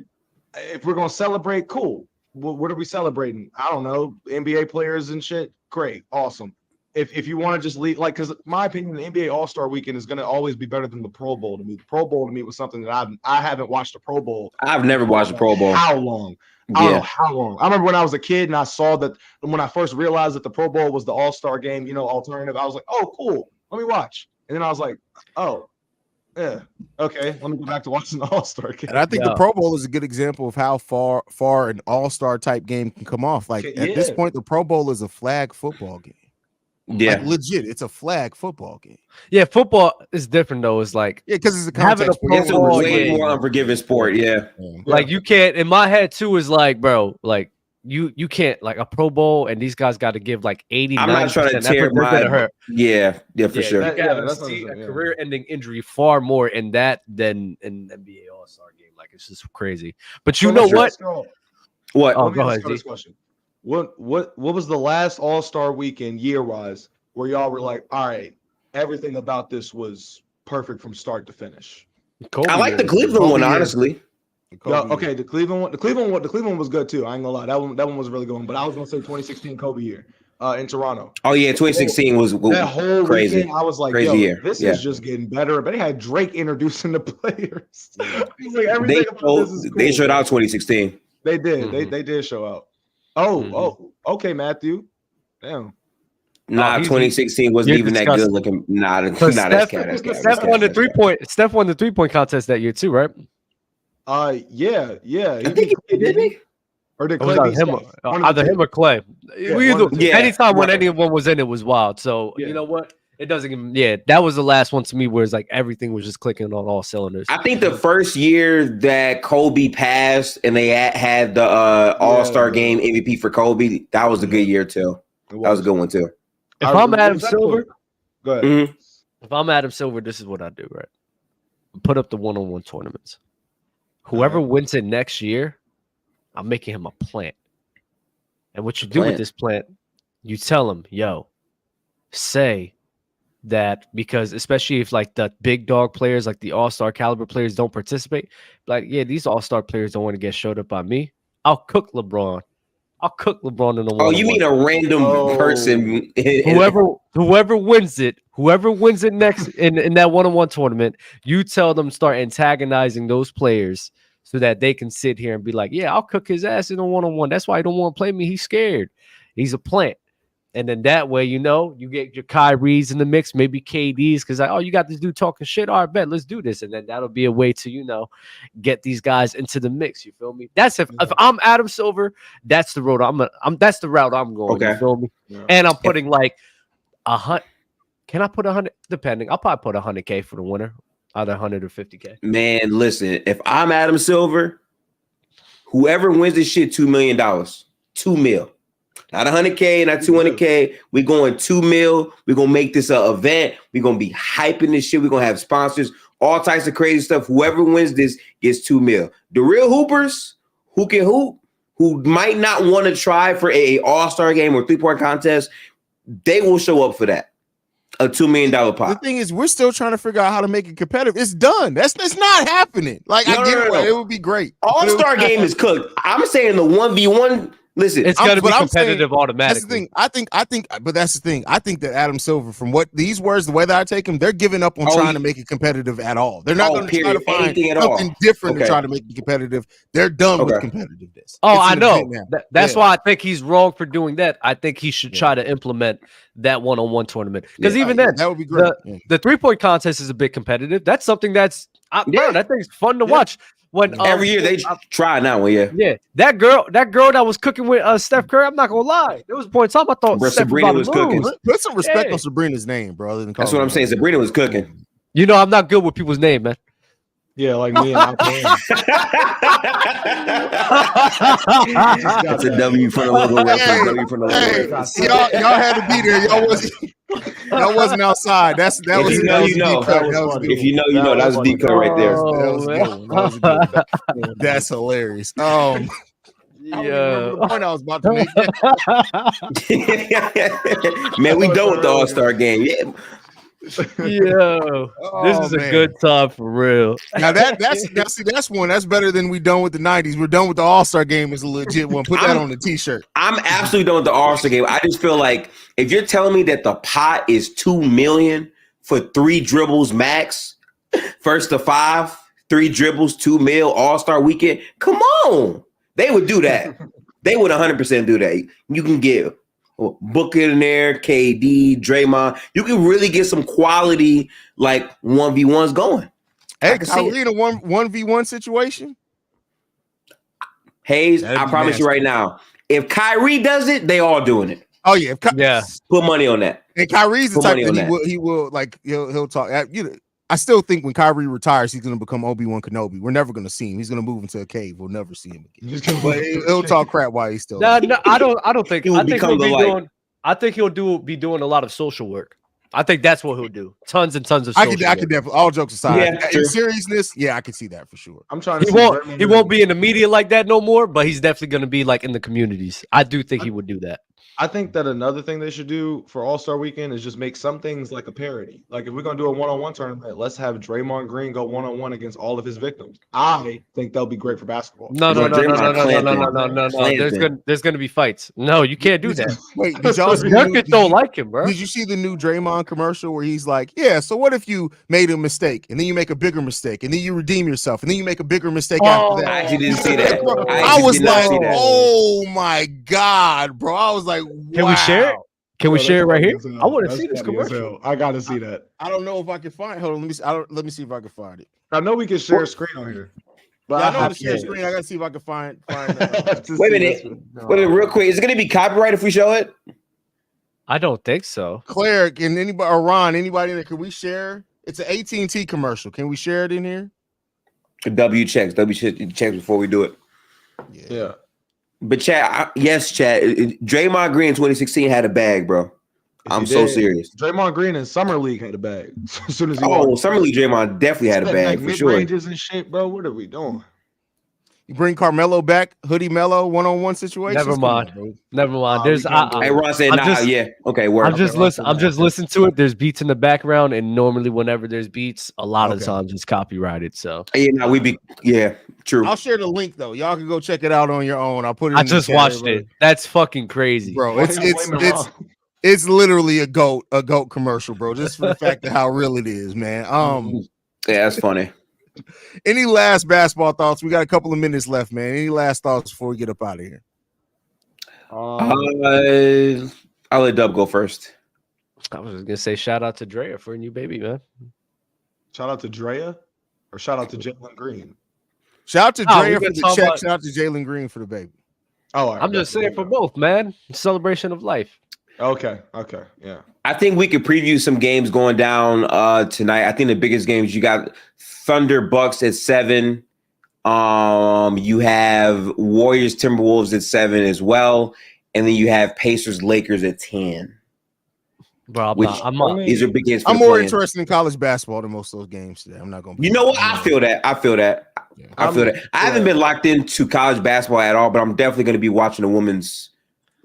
if we're gonna celebrate, cool. what are we celebrating? I don't know. NBA players and shit. Great, awesome. If you want to just leave, like, because my opinion, the NBA All-Star Weekend is going to always be better than the Pro Bowl to me. The Pro Bowl to me was something that I haven't watched a Pro Bowl. I've never watched a Pro Bowl. How long? I don't know how long. I remember when I was a kid and I saw that when I first realized that the Pro Bowl was the All-Star game, alternative. I was like, oh, cool. Let me watch. And then I was like, oh, yeah, okay. Let me go back to watching the All-Star game. And I think the Pro Bowl is a good example of how far an All-Star type game can come off. Like at this point, the Pro Bowl is a flag football game. Yeah, like, legit, it's a flag football game. Yeah, football is different though. It's like because it's a having context. It's a way more unforgiving sport. Yeah, like you can't. In my head too is like, bro, like you can't like a Pro Bowl, and these guys got to give like 80. I'm not trying to tear my. Yeah, for sure. You gotta see a career-ending injury far more in that than in NBA All-Star game. Like it's just crazy. But you know what? What? Oh, go ahead. This question. What was the last All-Star weekend year-wise where y'all were like, all right, everything about this was perfect from start to finish? I like the Cleveland one, honestly. Okay, the Cleveland one was good too. I ain't gonna lie, that one was really good. But I was gonna say 2016 Kobe year in Toronto. Oh yeah, 2016 was that whole crazy. Weekend, I was like, crazy year. This is just getting better. But they had Drake introducing the players. Like, everything they showed out 2016. They did. They did show out. Okay, Matthew. Damn. Nah, 2016 wasn't even that good looking. Steph won the 3-point. Steph won the 3-point contest that year too, right? Yeah. I think he did. Or did Clay either him or Clay? Anytime when anyone was in it was wild. So you know what? It doesn't even. Yeah, that was the last one to me where it's like everything was just clicking on all cylinders. I think the first year that Kobe passed and they had the All-Star Game MVP for Kobe, that was a good year too. That was a good one too. If I'm Adam Silver, go ahead. Mm-hmm. If I'm Adam Silver, this is what I do, right? Put up the one-on-one tournaments. Whoever wins it next year, I'm making him a plant. And what you do with this plant, you tell him, yo, say that, because especially if like the big dog players, like the all-star caliber players don't participate, like, yeah, these all-star players don't want to get showed up by me. I'll cook LeBron in the one. Oh, you mean a random person? Whoever wins it next in that one-on-one tournament, you tell them start antagonizing those players so that they can sit here and be like, yeah, I'll cook his ass in a one-on-one. That's why he don't want to play me. He's scared. He's a plant. And then that way, you get your Kyries in the mix, maybe KD's, because like, oh, you got this dude talking shit. All right, bet, let's do this. And then that'll be a way to, get these guys into the mix. You feel me? That's if I'm Adam Silver, that's the road that's the route I'm going. Okay. You feel me? Yeah. And I'm putting like 100. Can I put 100? Depending. I'll probably put 100K for the winner, either 100 or 50K. Man, listen, if I'm Adam Silver, whoever wins this shit, $2 million, $2 million. Not 100K, not 200K. We're going $2 million. We're going to make this an event. We're going to be hyping this shit. We're going to have sponsors, all types of crazy stuff. Whoever wins this gets $2 million. The real hoopers who can hoop, who might not want to try for a all-star game or 3-point contest, they will show up for that. A $2 million pot. The thing is, we're still trying to figure out how to make it competitive. It's done. That's not happening. Like, I get it. It would be great. All-star game is cooked. I'm saying the 1v1. Listen, it's going to be competitive automatically. That's the thing. I think, but that's the thing. I think that Adam Silver, from what these words, the way that I take them, they're giving up on trying to make it competitive at all. They're not going to try to find something different to try to make it competitive. They're done with competitiveness. Oh, I know. That's why I think he's wrong for doing that. I think he should try to implement that one-on-one tournament. Because even then, that would be great. The 3-point contest is a bit competitive. That's something that's bro, that thing's fun to watch. When every year they try now, that girl that was cooking with Steph Curry, I'm not gonna lie, there was a point in time I thought Sabrina was cooking. Put some respect on Sabrina's name, bro. That's what I'm saying. Sabrina was cooking. I'm not good with people's name, man. Yeah, like me and That's a W for the logo. Y'all had to be there. Y'all wasn't outside. That was you know. If you know, you know. That was a deep cut right there. That was good. That's hilarious. Yeah. The point I was about to make. Man, we done with the All-Star game. Yeah. Yo, this is a man. good time for real. Now that's one that's better than we done with the 90s. We're done with the All-Star game is a legit one. Put that on the t-shirt. I'm absolutely done with the All-Star game. I just feel like if you're telling me that the pot is $2 million for 3 dribbles max, first to 5, 3 dribbles, $2 million All-Star weekend, come on. They would do that. They would 100% do that. You can get Booker in there, KD, Draymond. You can really get some quality like 1v1s going. Hey, Kyrie in a 1v1 situation? Hayes, That'd I be promise nasty. you right now, if Kyrie does it, they all doing it. Oh yeah, Yeah. Put money on that. And Kyrie's the Put type money that on he will like he'll talk. I still think when Kyrie retires, he's gonna become Obi-Wan Kenobi. We're never gonna see him. He's gonna move into a cave. We'll never see him again. But he'll talk crap while he's still. No, I don't think. He will I think become he'll the be light. doing. I think he'll be doing a lot of social work. I think that's what he'll do. Tons and tons of. I Social could work. definitely. All jokes aside, Yeah, true. in seriousness, yeah, I could see that for sure. I'm trying to. He see won't. Draymond He won't be in the media like that no more. But he's definitely going to be like in the communities. I do think he would do that. I think that another thing they should do for All-Star Weekend is just make some things like a parody. Like if we're gonna do a one-on-one tournament, let's have Draymond Green go one-on-one against all of his victims. I think that'll be great for basketball. No. There's gonna be fights. No, you can't do that. Wait, did y'all see Nurkic don't like him, bro. Did you see the new Draymond commercial where he's like, "Yeah, so what if you made a mistake and then you make a bigger mistake and then you redeem yourself and then you make a bigger mistake after I that?" actually didn't see that. I was like, see that. "Oh my god, bro!" I was like, Can we share it? Can we Bro, share it that's right here? funny as I hell. want to That's see this funny as commercial. hell. I gotta see that. I don't know if I can find. Hold on, let me see if I can find it. I know we can share a screen on here. But Yeah, I know how have to share to- screen. I gotta see if I can find. I have to Wait a see minute. this one. Wait, real quick, is it going to be copyright if we show it? I don't think so. Claire, can anybody or Ron, anybody in there? Can we share? It's an AT&T commercial. Can we share it in here? W checks before we do it. Yeah. But Chad, yes, Chad. Draymond Green in 2016 had a bag, bro. I'm so serious. Draymond Green in Summer League had a bag. As soon as he Oh, walked. Summer League Draymond definitely had a bag for sure. Mid-ranges and shit, bro. What are we doing? You bring Carmelo back, Hoodie Mello, one-on-one situation. Never mind. Never mind. There's we can't do Hey, Ron said, I'm nah, just- yeah. Okay, word. I'm just listening to it. There's beats in the background, and normally whenever there's beats, a lot of Okay. times it's copyrighted. So Yeah, nah, true. I'll share the link though. Y'all can go check it out on your own. I'll put it. I in the just chat, watched everybody. it. That's fucking crazy, bro. Why It's you blaming Ron? it's literally a goat commercial, bro. Just for the fact of how real it is, man. Yeah, that's funny. Any last basketball thoughts? We got a couple of minutes left, man. Any last thoughts before we get up out of here? I'll let Dub go first. I was just gonna say shout out to Drea for a new baby, man. Shout out to Drea or shout out to Jalen Green? Shout out to Oh, Drea we for been the talking check. about- Shout out to Jalen Green for the baby. Oh, all right, I'm just saying for both, man. Celebration of life. Okay, yeah. I think we could preview some games going down tonight. I think the biggest games you got Thunder Bucks at 7. You have Warriors Timberwolves at 7 as well, and then you have Pacers Lakers at 10. Bro, I'm not. These are big games. For I'm the more play-in. interested in college basketball than most of those games today. I'm not gonna. You know what? I feel that. I feel that. I haven't been locked into college basketball at all, but I'm definitely going to be watching the women's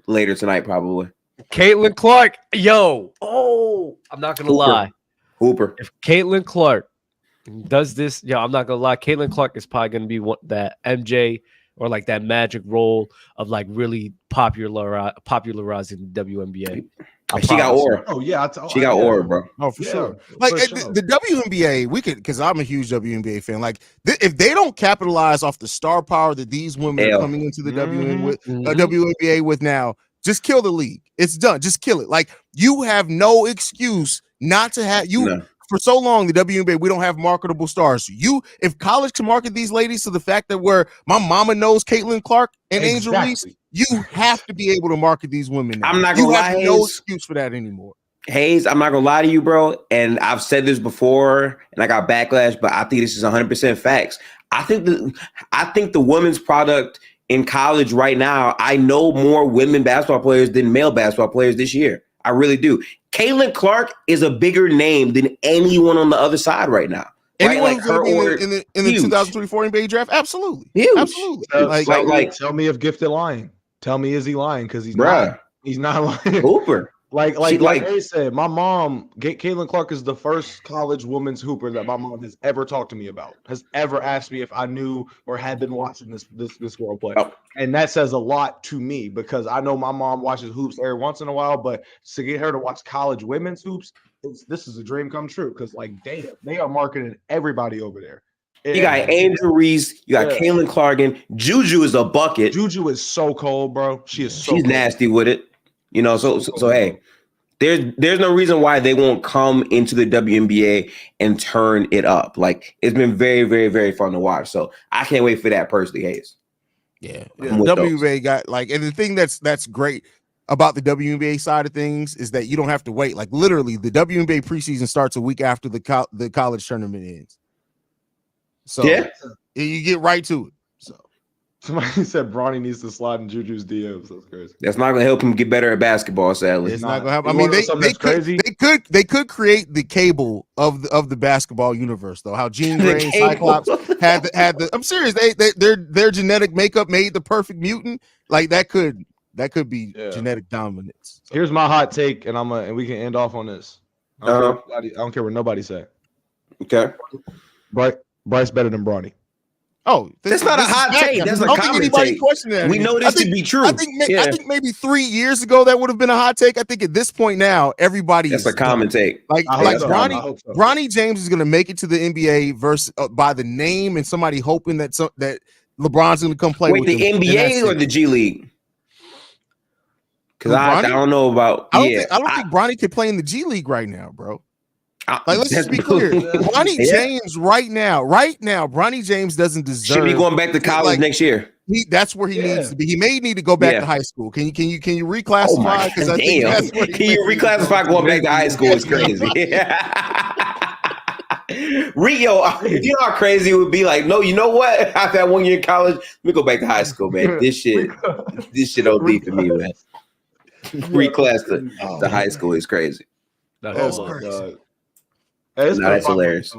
later tonight, probably. Caitlin Clark, yo, I'm not gonna lie. Hooper. If Caitlin Clark does this, I'm not gonna lie. Caitlin Clark is probably gonna be that MJ or like that magic role of like really popularizing the WNBA. She got aura. Oh yeah, She got aura, bro. Oh, for Yeah, sure. for Like sure. the WNBA, we could because I'm a huge WNBA fan. Like if they don't capitalize off the star power that these women are coming into the WNBA with now, just kill the league. It's done. Just kill it. Like you have no excuse not to have you. No. For so long, the WNBA, we don't have marketable stars. If college can market these ladies to the fact that where my mama knows Caitlin Clark and Angel Reese, you have to be able to market these women. Now. I'm not gonna lie, have no Hayes. excuse for that anymore. Hayes, I'm not gonna lie to you, bro. And I've said this before, and I got backlash, but I think this is 100% facts. I think the women's product in college right now. I know more women basketball players than male basketball players this year. I really do. Caitlin Clark is a bigger name than anyone on the other side right now. Anyone Right? Like who's going her to be order, in the huge. 2024 NBA draft? Absolutely. Huge. Absolutely. Tell me if Gifted lying. Tell me is he lying? Because he's Bruh. not. He's not lying. Hooper. Like She, they said, my mom, Caitlin Clark, is the first college women's hooper that my mom has ever talked to me about. Has ever asked me if I knew or had been watching this girl play, and that says a lot to me because I know my mom watches hoops every once in a while, but to get her to watch college women's hoops, this is a dream come true. Because damn, they are marketing everybody over there. You got Angel Reese, you got Caitlin Clarkin. Juju is a bucket. Juju is so cold, bro. She's cold. Nasty with it. So hey, there's no reason why they won't come into the WNBA and turn it up. Like, it's been very, very, very fun to watch. So I can't wait for that personally, Hayes. Yeah. WNBA got and the thing that's great about the WNBA side of things is that you don't have to wait. Like, literally, the WNBA preseason starts a week after the college tournament ends. So you get right to it. So somebody said Bronny needs to slide in Juju's DMs. That's crazy. That's not gonna help him get better at basketball, sadly. It's not gonna help. I mean, they could create the cable of the basketball universe, though. How Jean Grey and Cyclops had the I'm serious. Their genetic makeup made the perfect mutant. Like, that could be genetic dominance. So. Here's my hot take, and we can end off on this. I don't care what nobody say. Okay. Bryce better than Bronny. Oh, that's not a hot take. That's a common take. We know this to be true. I think maybe 3 years ago that would have been a hot take. I think at this point now, everybody that's a common take. Like Bronny James is going to make it to the NBA versus by the name and somebody hoping that LeBron's going to come play. Wait, with the NBA or the G League? Because I don't know about. I don't think Bronny can play in the G League right now, bro. Let's just be clear. Bronny James right now, Bronny James doesn't deserve. Should be going back to college next year. That's where he needs to be. He may need to go back to high school. Can you reclassify? Because I think that's what can you reclassify going back to high school is crazy. Rio, you know how crazy it would be? Like, no, you know what? After that 1 year in college, let me go back to high school, man. This shit OD for me, man. Reclass to high school is crazy. That's crazy. That's hilarious.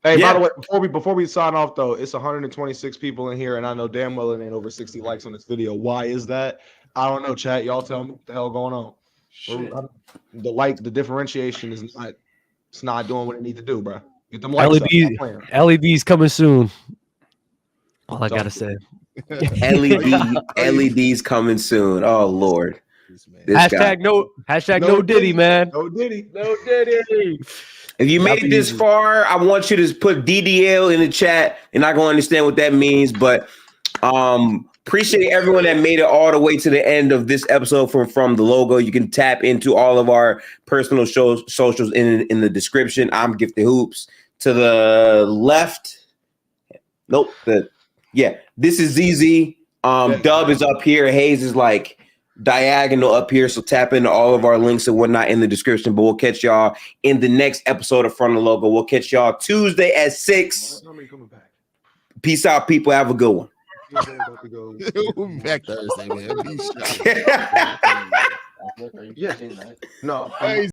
Hey, by the way, before we sign off though, it's 126 people in here, and I know damn well it ain't over 60 likes on this video. Why is that? I don't know, chat. Y'all tell me what the hell going on. The differentiation is not doing what it need to do, bro. Get them likes LEDs coming soon. All I gotta say. LEDs coming soon. Oh Lord. Hashtag no Diddy, man. No Diddy. If you made it this far, I want you to put DDL in the chat. You're not going to understand what that means, but appreciate everyone that made it all the way to the end of this episode from the logo. You can tap into all of our personal socials in the description. I'm Gifted Hoops. To the left, this is ZZ. Dub is up here. Hayes is like diagonal up here, so tap into all of our links and whatnot in the description. But we'll catch y'all in the next episode of Front of the Logo. We'll catch y'all Tuesday at 6. Peace out, people. Have a good one. We'll be back Thursday, man. No.